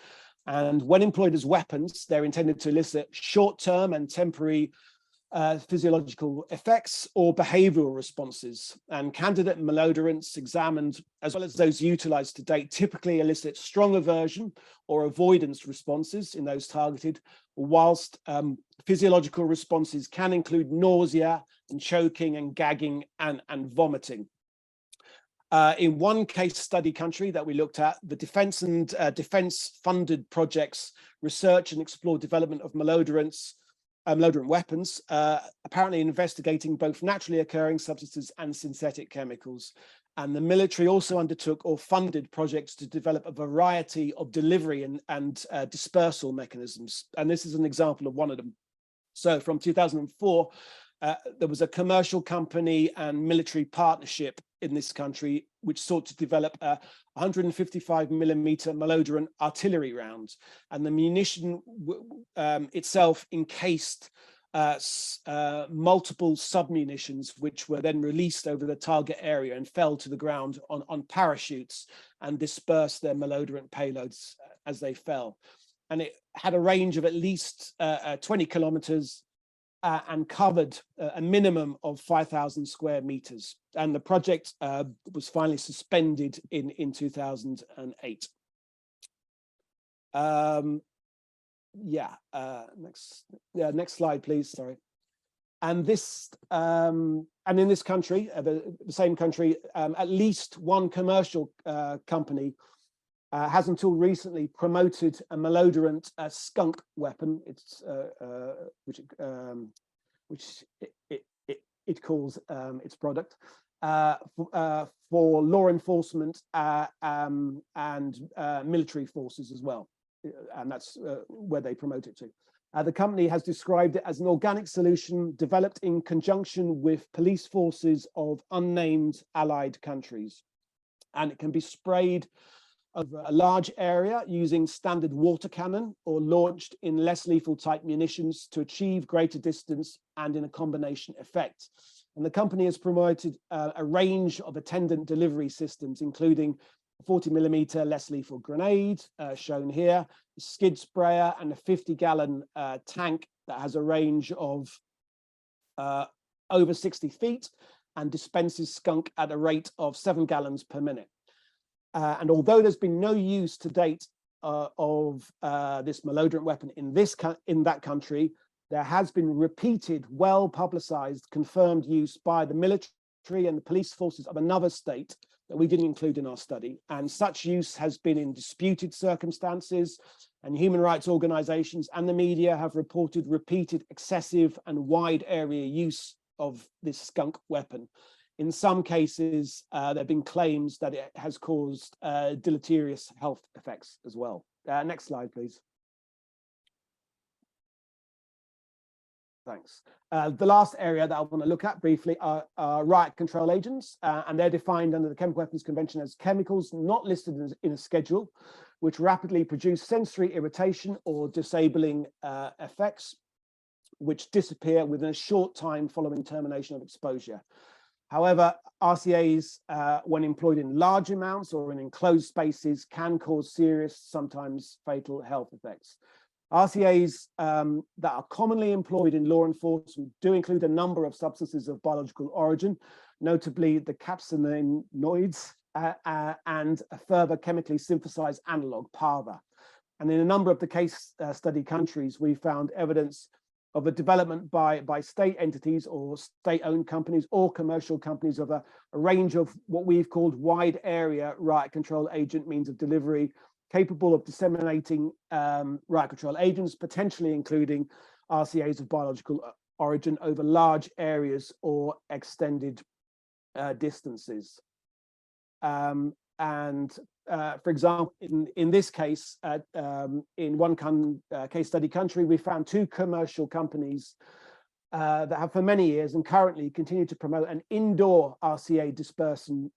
And when employed as weapons, they're intended to elicit short-term and temporary physiological effects or behavioral responses. And candidate malodorants examined, as well as those utilized to date, typically elicit strong aversion or avoidance responses in those targeted, whilst physiological responses can include nausea and choking and gagging and vomiting. In one case study country that we looked at, the defense and defense-funded projects research and explore development of malodorant weapons, apparently investigating both naturally occurring substances and synthetic chemicals. And the military also undertook or funded projects to develop a variety of delivery and dispersal mechanisms. And this is an example of one of them. So from 2004, there was a commercial company and military partnership in this country which sought to develop a 155 millimeter malodorant artillery round, and the munition itself encased multiple submunitions which were then released over the target area and fell to the ground on parachutes and dispersed their malodorant payloads as they fell. And it had a range of at least 20 kilometers and covered a minimum of 5,000 square meters. And the project was finally suspended in 2008. Next slide, please. Sorry. And this, and in this country, the same country, at least one commercial company has until recently promoted a malodorant skunk weapon. It's which it calls its product for law enforcement and military forces as well, and that's where they promote it to. The company has described it as an organic solution developed in conjunction with police forces of unnamed allied countries, and it can be sprayed over a large area using standard water cannon or launched in less lethal type munitions to achieve greater distance and in a combination effect. And the company has promoted a range of attendant delivery systems, including a 40 millimeter less lethal grenade, shown here, a skid sprayer, and a 50-gallon tank that has a range of over 60 feet and dispenses skunk at a rate of 7 gallons per minute. And although there's been no use to date of this malodorant weapon in that country, there has been repeated, well-publicized, confirmed use by the military and the police forces of another state that we didn't include in our study. And such use has been in disputed circumstances, and human rights organizations and the media have reported repeated, excessive and wide area use of this skunk weapon. In some cases, there have been claims that it has caused deleterious health effects as well. Next slide, please. Thanks. The last area that I want to look at briefly are riot control agents, and they're defined under the Chemical Weapons Convention as chemicals not listed in a schedule, which rapidly produce sensory irritation or disabling effects, which disappear within a short time following termination of exposure. However, RCAs, when employed in large amounts or in enclosed spaces, can cause serious, sometimes fatal health effects. RCAs that are commonly employed in law enforcement do include a number of substances of biological origin, notably the capsaicinoids and a further chemically synthesized analog, PAVA. And in a number of the case study countries, we found evidence of a development by state entities or state-owned companies or commercial companies of a range of what we've called wide area riot control agent means of delivery, capable of disseminating riot control agents, potentially including RCAs of biological origin over large areas or extended distances. For example, in this case, in one case study country, we found 2 commercial companies that have for many years and currently continue to promote an indoor RCA dispersion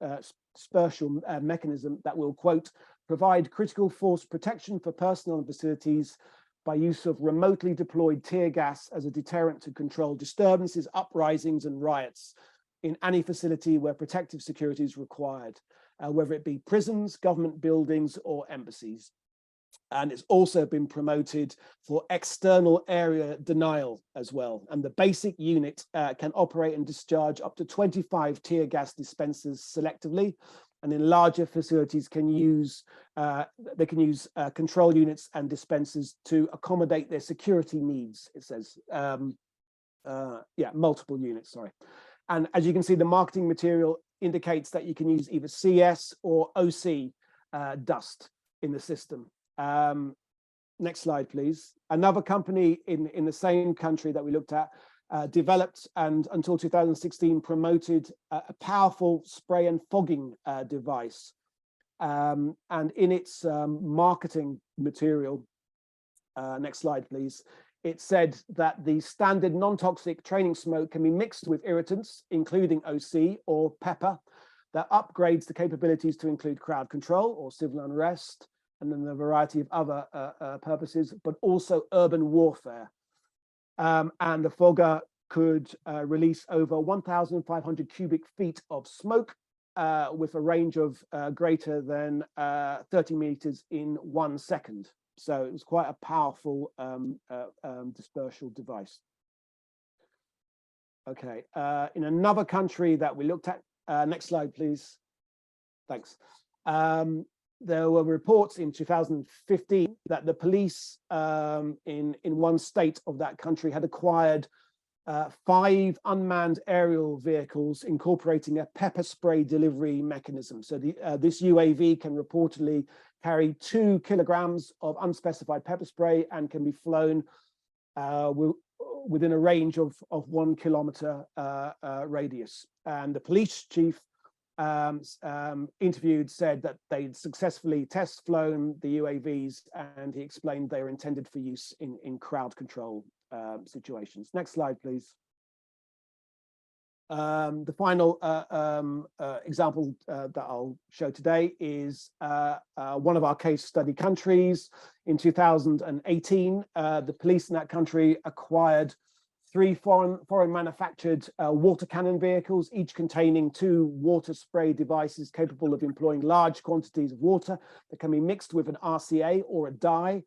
mechanism that will, quote, provide critical force protection for personnel and facilities by use of remotely deployed tear gas as a deterrent to control disturbances, uprisings, and riots in any facility where protective security is required, whether it be prisons, government buildings, or embassies. And it's also been promoted for external area denial as well. And the basic unit can operate and discharge up to 25 tear gas dispensers selectively. And in larger facilities can use control units and dispensers to accommodate their security needs, it says. Multiple units, sorry. And as you can see, the marketing material indicates that you can use either CS or OC dust in the system. Next slide, please. Another company in the same country that we looked at developed and until 2016 promoted a powerful spray and fogging device. And in its marketing material, next slide, please, it said that the standard non-toxic training smoke can be mixed with irritants, including OC or pepper, that upgrades the capabilities to include crowd control or civil unrest, and then a variety of other purposes, but also urban warfare. And the fogger could release over 1,500 cubic feet of smoke with a range of greater than 30 meters in 1 second. So it was quite a powerful dispersal device. Okay, in another country that we looked at, next slide, please. Thanks. There were reports in 2015 that the police in one state of that country had acquired 5 unmanned aerial vehicles incorporating a pepper spray delivery mechanism. So this UAV can reportedly carry 2 kilograms of unspecified pepper spray and can be flown within a range of 1 kilometer radius. And the police chief interviewed said that they'd successfully test flown the UAVs, and he explained they were intended for use in crowd control situations. Next slide, please. The final example that I'll show today is one of our case study countries. In 2018, the police in that country acquired 3 foreign manufactured water cannon vehicles, each containing 2 water spray devices capable of employing large quantities of water that can be mixed with an RCA or a dye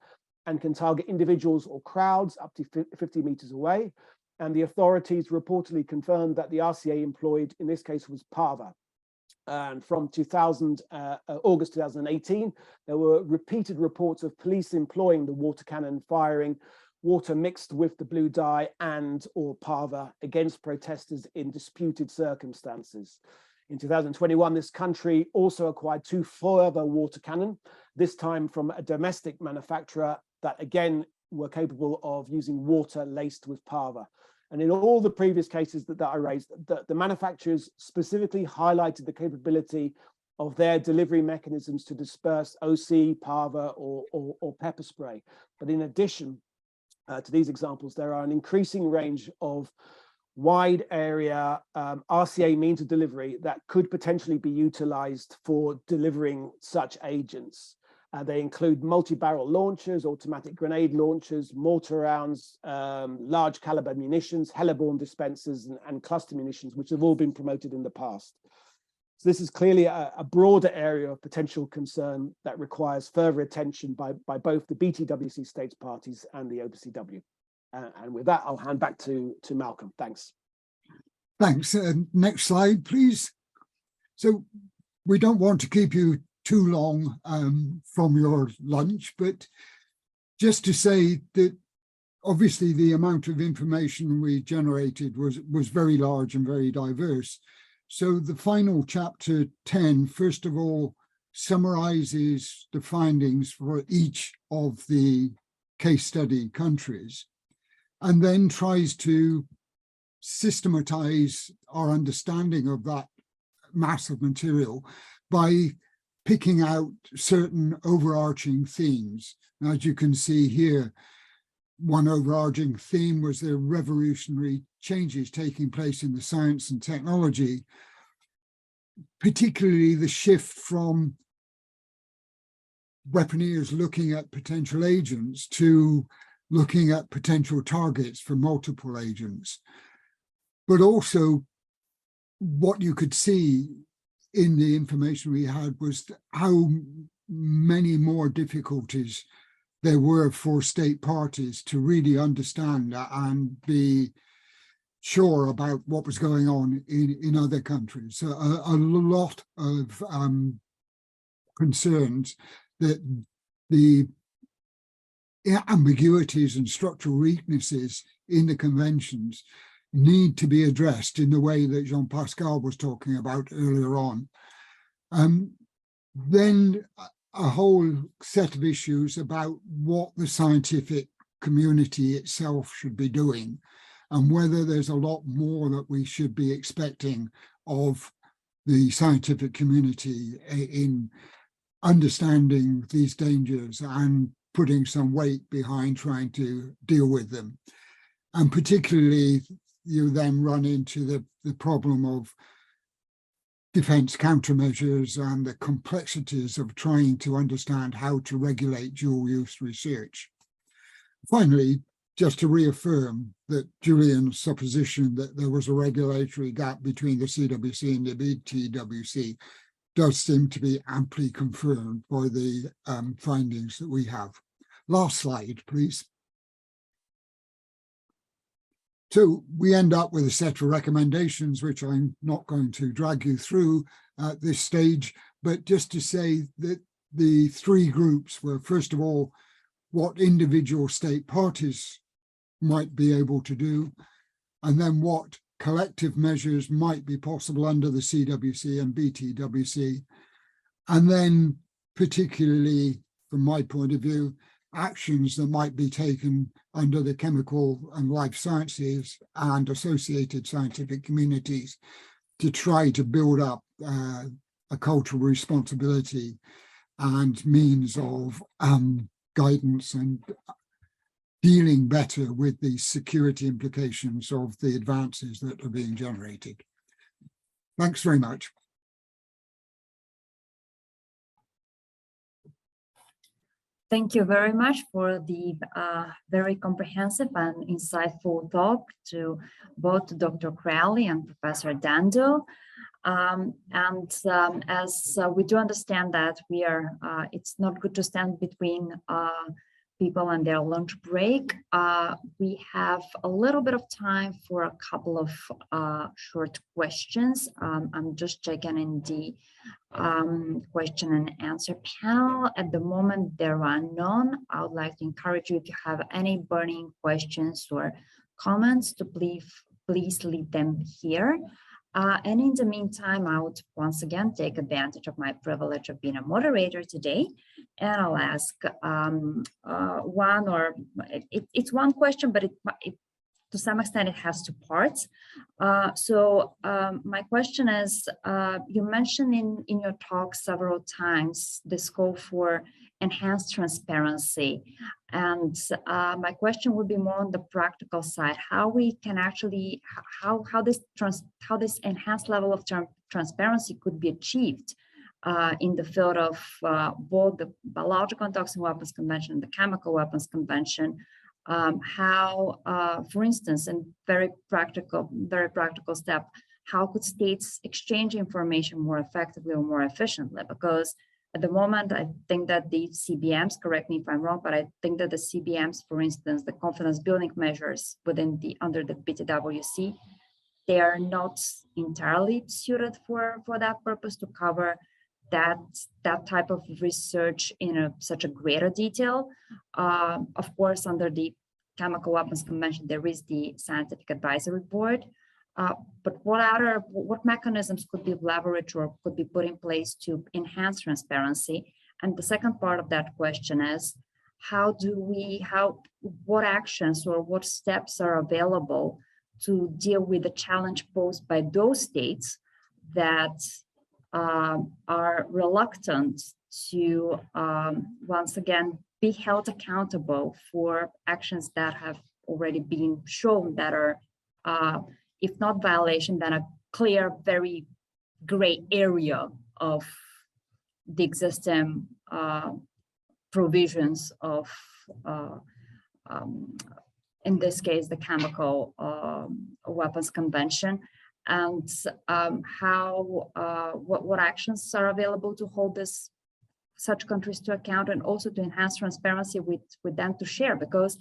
and can target individuals or crowds up to 50 meters away. And the authorities reportedly confirmed that the RCA employed in this case was PAVA. And from August 2018, there were repeated reports of police employing the water cannon, firing water mixed with the blue dye and or PAVA against protesters in disputed circumstances. In 2021, this country also acquired 2 further water cannon, this time from a domestic manufacturer that again were capable of using water laced with PAVA. And in all the previous cases that I raised, the manufacturers specifically highlighted the capability of their delivery mechanisms to disperse OC, PAVA, or pepper spray. But in addition, to these examples, there are an increasing range of wide area RCA means of delivery that could potentially be utilized for delivering such agents. They include multi-barrel launchers, automatic grenade launchers, mortar rounds, large caliber munitions, heliborne dispensers, and cluster munitions, which have all been promoted in the past. So this is clearly a broader area of potential concern that requires further attention by both the BTWC states parties and the OPCW. And with that, I'll hand back to Malcolm. Thanks. Thanks. Next slide, please. So we don't want to keep you too long from your lunch, but just to say that obviously the amount of information we generated was very large and very diverse. So the final chapter 10, first of all, summarizes the findings for each of the case study countries, and then tries to systematize our understanding of that mass of material by picking out certain overarching themes. Now, as you can see here, one overarching theme was the revolutionary changes taking place in the science and technology, particularly the shift from weaponeers looking at potential agents to looking at potential targets for multiple agents. But also what you could see in the information we had was how many more difficulties there were for state parties to really understand and be sure about what was going on in other countries. So a lot of concerns that the ambiguities and structural weaknesses in the conventions need to be addressed in the way that Jean-Pascal was talking about earlier on. Then a whole set of issues about what the scientific community itself should be doing and whether there's a lot more that we should be expecting of the scientific community in understanding these dangers and putting some weight behind trying to deal with them. And particularly, you then run into the problem of defense countermeasures and the complexities of trying to understand how to regulate dual use research. Finally, just to reaffirm that Julian's supposition that there was a regulatory gap between the CWC and the BTWC does seem to be amply confirmed by the findings that we have. Last slide, please. So we end up with a set of recommendations, which I'm not going to drag you through at this stage, but just to say that the three groups were, first of all, what individual state parties might be able to do, and then what collective measures might be possible under the CWC and BTWC, and then particularly, from my point of view, actions that might be taken under the chemical and life sciences and associated scientific communities to try to build up a cultural responsibility and means of guidance and dealing better with the security implications of the advances that are being generated. Thanks very much. Thank you very much for the very comprehensive and insightful talk to both Dr. Crowley and Professor Dando. As we do understand that we are, it's not good to stand between people and their lunch break. We have a little bit of time for a couple of short questions. I'm just checking in the question and answer panel. At the moment, there are none. I would like to encourage you, if you have any burning questions or comments, to please leave them here. And in the meantime, I would once again take advantage of my privilege of being a moderator today, and I'll ask one, or it's one question, but it to some extent, it has two parts. My question is, you mentioned in your talk several times the scope for enhanced transparency. And my question would be more on the practical side, how we can actually, how this enhanced level of transparency could be achieved in the field of both the Biological and Toxic Weapons Convention and the Chemical Weapons Convention. For instance, in very practical step, how could states exchange information more effectively or more efficiently? Because at the moment, I think that the CBMs, correct me if I'm wrong, but I think that the CBMs, for instance, the confidence building measures under the BTWC, they are not entirely suited for that purpose to cover that type of research in such a greater detail. Of course, under the Chemical Weapons Convention, there is the Scientific Advisory Board. But what mechanisms could be leveraged or could be put in place to enhance transparency? And the second part of that question is, what actions or what steps are available to deal with the challenge posed by those states that are reluctant to, once again, be held accountable for actions that have already been shown that are, if not violation, then a clear, very gray area of the existing provisions of, in this case, the Chemical Weapons Convention, and what actions are available to hold such countries to account, and also to enhance transparency with them to share, because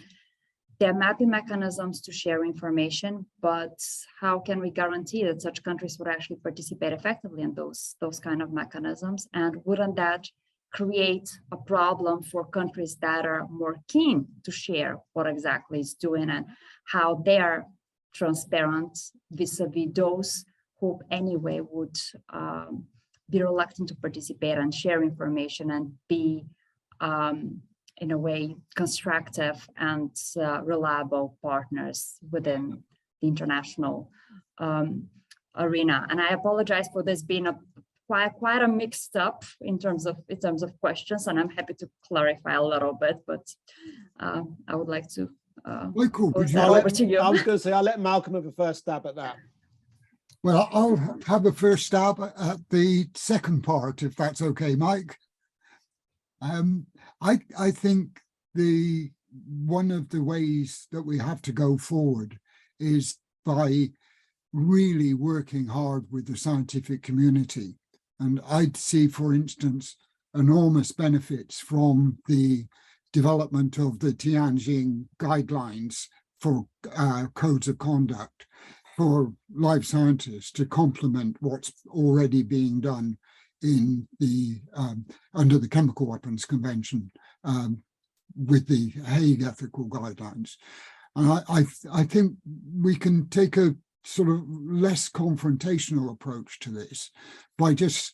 there might be mechanisms to share information, but how can we guarantee that such countries would actually participate effectively in those kind of mechanisms? And wouldn't that create a problem for countries that are more keen to share what exactly is doing and how they are transparent vis-a-vis those who anyway would be reluctant to participate and share information and be in a way constructive and reliable partners within the international arena? And I apologize for this being quite a mixed up in terms of questions, and I'm happy to clarify a little bit, but I would like to Michael, over to you. I was going to say, I'll let Malcolm have a first stab at that. Well, I'll have a first stab at the second part, if that's okay, Mike. I think one of the ways that we have to go forward is by really working hard with the scientific community. And I'd see, for instance, enormous benefits from the development of the Tianjin guidelines for codes of conduct for life scientists to complement what's already being done in the under the Chemical Weapons Convention with the Hague ethical guidelines. And I think we can take a sort of less confrontational approach to this by just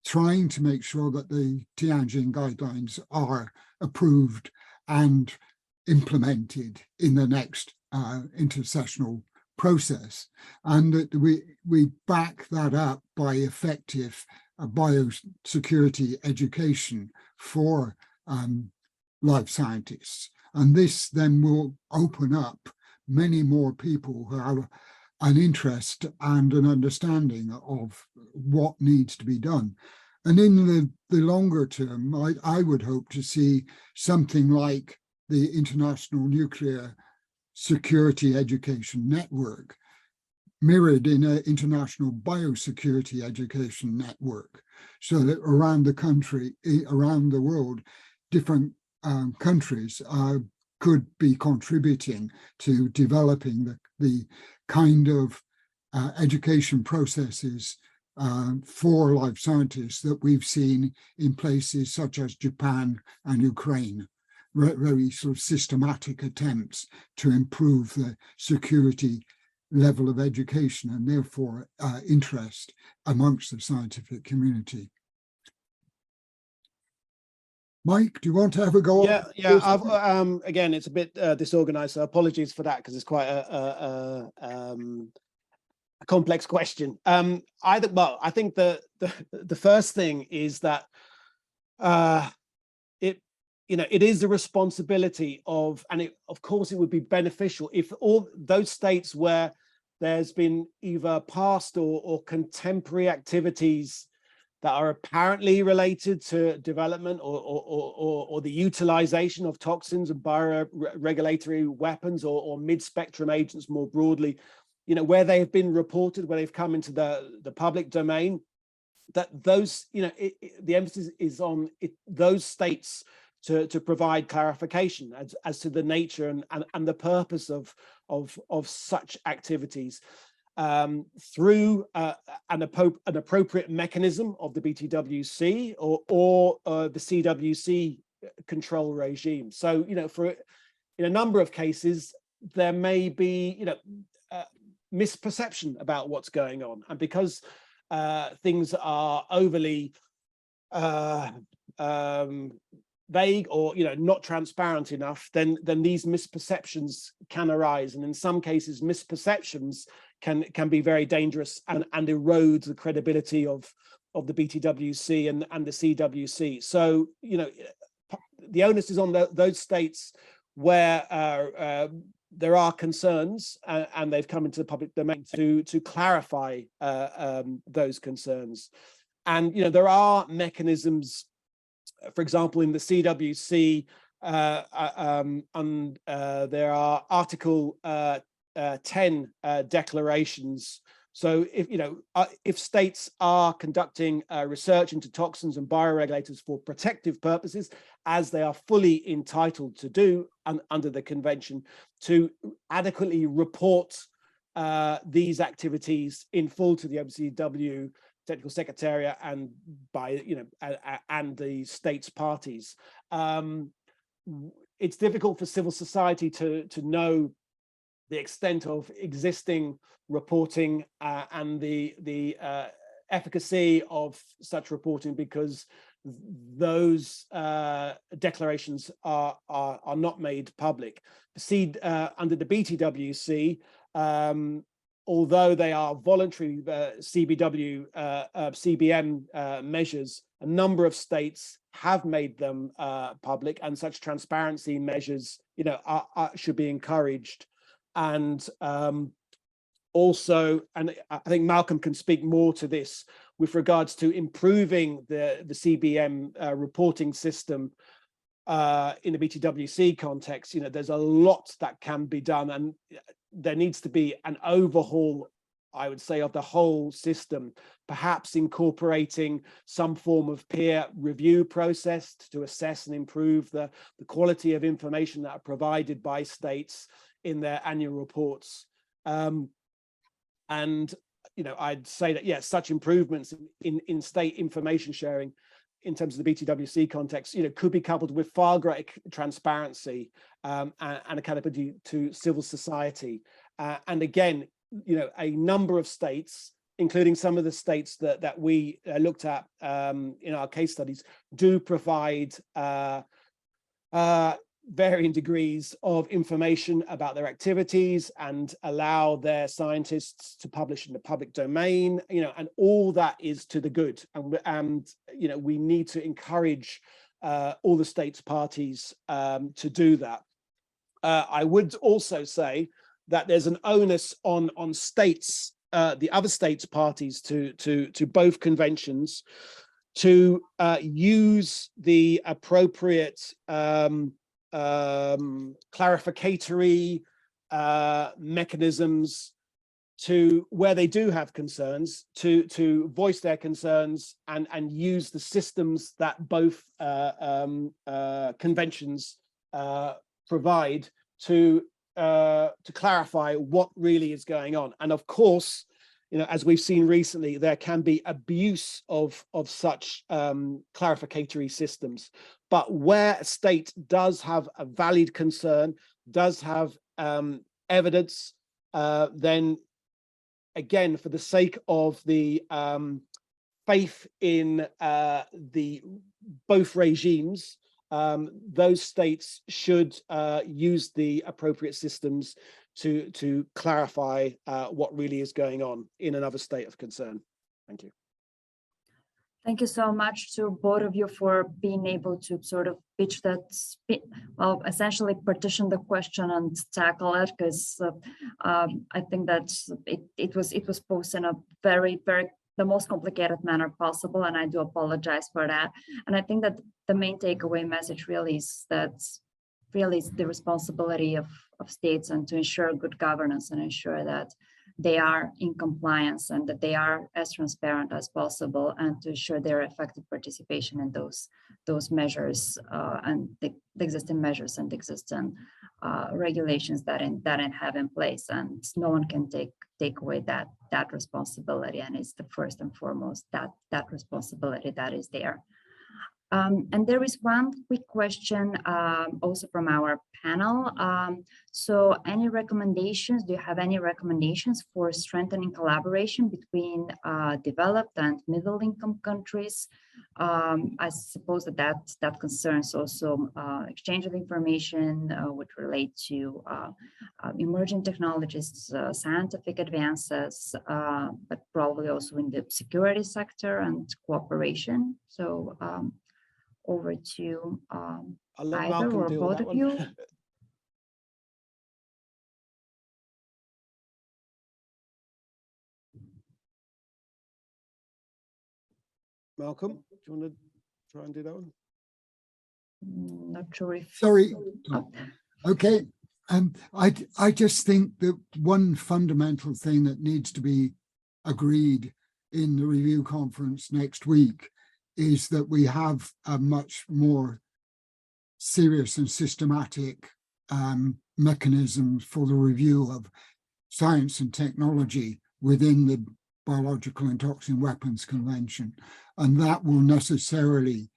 trying to make sure that the Tianjin guidelines are approved and implemented in the next intersessional process, and that we back that up by effective biosecurity education for life scientists. And this then will open up many more people who have an interest and an understanding of what needs to be done. And in the longer term, I would hope to see something like the International Nuclear Security Education Network mirrored in an international biosecurity education network, so that around the country, around the world, different countries could be contributing to developing the kind of education processes for life scientists that we've seen in places such as Japan and Ukraine. Very sort of systematic attempts to improve the security level of education and therefore interest amongst the scientific community. Mike, do you want to have a go? Yeah. Again, it's a bit disorganized, so apologies for that because it's quite a complex question. I think the first thing is that it is the responsibility of, and of course it would be beneficial if all those states where there's been either past or contemporary activities that are apparently related to development or the utilization of toxins and bioregulatory weapons or mid-spectrum agents more broadly, where they have been reported, where they've come into the public domain, that those, the emphasis is on those states to provide clarification as to the nature and the purpose of such activities. Through an appropriate mechanism of the BTWC or the CWC control regime. So, in a number of cases, there may be, misperception about what's going on, and because things are overly vague or not transparent enough, then these misperceptions can arise, and in some cases, misperceptions can be very dangerous and erode the credibility of the BTWC and the CWC. So the onus is on those states where there are concerns and they've come into the public domain to clarify those concerns. And there are mechanisms, for example, in the CWC, there are Article 10 declarations. So if states are conducting research into toxins and bioregulators for protective purposes, as they are fully entitled to do under the convention, to adequately report these activities in full to the OPCW Technical Secretariat and by and the states parties. It's difficult for civil society to know the extent of existing reporting and the efficacy of such reporting, because those declarations are not made public. Under the BTWC, although they are voluntary CBRN measures, a number of states have made them public, and such transparency measures, should be encouraged. And also, and I think Malcolm can speak more to this with regards to improving the CBM reporting system in the BTWC context. There's a lot that can be done, and there needs to be an overhaul, I would say, of the whole system, perhaps incorporating some form of peer review process to assess and improve the quality of information that are provided by states in their annual reports. And I'd say that, yes, such improvements in state information sharing in terms of the BTWC context, could be coupled with far greater transparency and accountability to civil society. And again, a number of states, including some of the states that we looked at in our case studies, do provide varying degrees of information about their activities and allow their scientists to publish in the public domain, and all that is to the good. And we need to encourage all the states parties to do that. I would also say that there's an onus on states, the other states parties to both conventions, to use the appropriate clarificatory mechanisms to where they do have concerns, to voice their concerns and use the systems that both conventions provide to clarify what really is going on. And of course, as we've seen recently, there can be abuse of such clarificatory systems. But where a state does have a valid concern, does have evidence, then again, for the sake of the faith in the both regimes, those states should use the appropriate systems to clarify what really is going on in another state of concern. Thank you. Thank you so much to both of you for being able to sort of pitch that, well, essentially partition the question and tackle it, because I think that it was posed in a very the most complicated manner possible, and I do apologize for that. And I think that the main takeaway message really is that really is the responsibility of states, and to ensure good governance and ensure that they are in compliance and that they are as transparent as possible, and to ensure their effective participation in those measures and the existing measures and existing regulations that have in place. And no one can take away that responsibility, and it's the first and foremost that responsibility that is there. And there is one quick question also from our panel. So any recommendations, do you have any recommendations for strengthening collaboration between developed and middle income countries? I suppose that concerns also exchange of information which relate to emerging technologies, scientific advances, but probably also in the security sector and cooperation. So over to I'll let either Malcolm or deal with both that of one. you. Malcolm, do you want to try and do that one? Not sure if. Sorry. Okay. I just think that one fundamental thing that needs to be agreed in the review conference next week is that we have a much more serious and systematic mechanisms for the review of science and technology within the Biological and Toxin Weapons Convention. And that will necessarily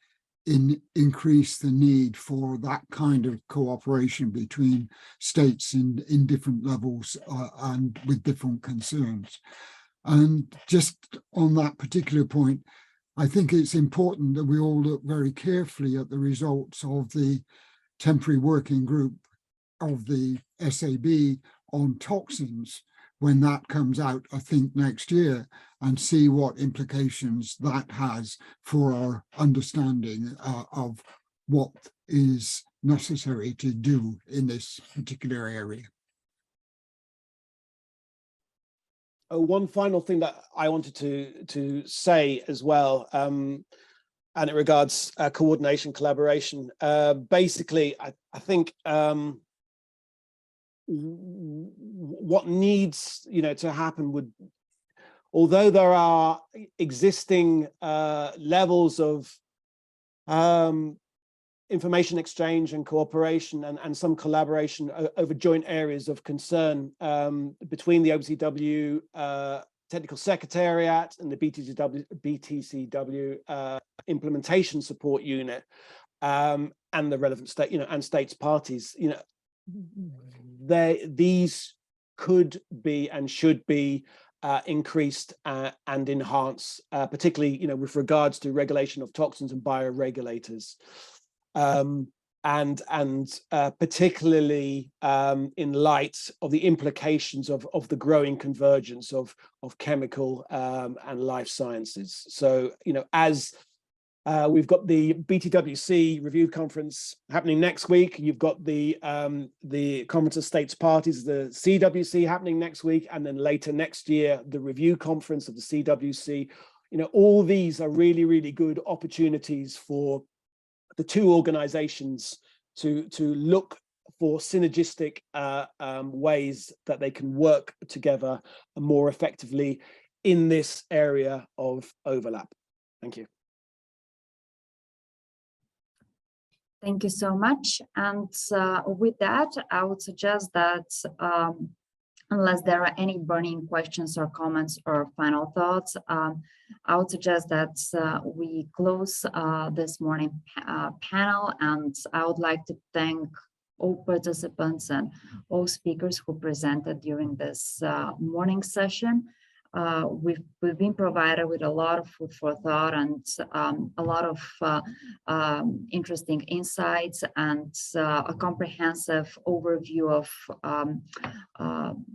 increase the need for that kind of cooperation between states in different levels and with different concerns. And just on that particular point, I think it's important that we all look very carefully at the results of the temporary working group of the SAB on toxins when that comes out, I think, next year, and see what implications that has for our understanding of what is necessary to do in this particular area. One final thing that I wanted to say as well, and it regards coordination, collaboration. Basically, I think what needs to happen would, although there are existing levels of information exchange and cooperation and some collaboration over joint areas of concern between the OPCW Technical Secretariat and the BTCW Implementation Support Unit and the relevant state, and states parties, these could be and should be increased and enhanced, particularly with regards to regulation of toxins and bioregulators. And particularly in light of the implications of the growing convergence of chemical and life sciences. So, as we've got the BTWC review conference happening next week, you've got the Conference of States Parties, the CWC happening next week, and then later next year, the review conference of the CWC. All these are really, really good opportunities for the two organizations to look for synergistic ways that they can work together more effectively in this area of overlap. Thank you. Thank you so much. And with that, I would suggest that unless there are any burning questions or comments or final thoughts, I would suggest that we close this morning panel, and I would like to thank all participants and all speakers who presented during this morning session. We've been provided with a lot of food for thought and a lot of interesting insights and a comprehensive overview of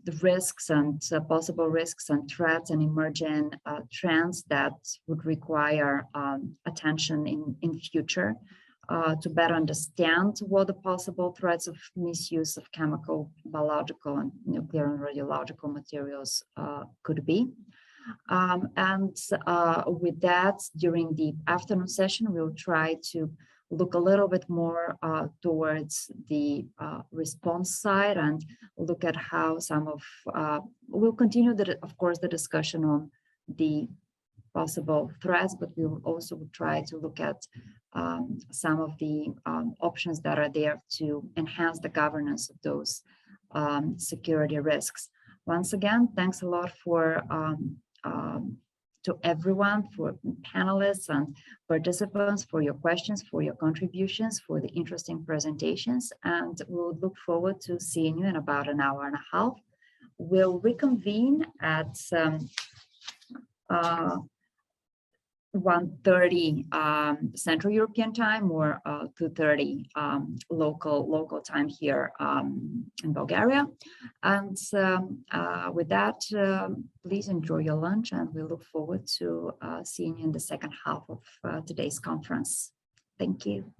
the risks and possible risks and threats and emerging trends that would require attention in future. To better understand what the possible threats of misuse of chemical, biological, and nuclear and radiological materials could be. With that, during the afternoon session, we'll try to look a little bit more towards the response side and look at how some of, we'll continue, of course, the discussion on the possible threats, but we will also try to look at some of the options that are there to enhance the governance of those security risks. Once again, thanks a lot for to everyone, for panelists and participants, for your questions, for your contributions, for the interesting presentations, and we'll look forward to seeing you in about an hour and a half. We'll reconvene at 1:30 Central European time, or 2:30 local time here in Bulgaria. And with that, please enjoy your lunch, and we look forward to seeing you in the second half of today's conference. Thank you.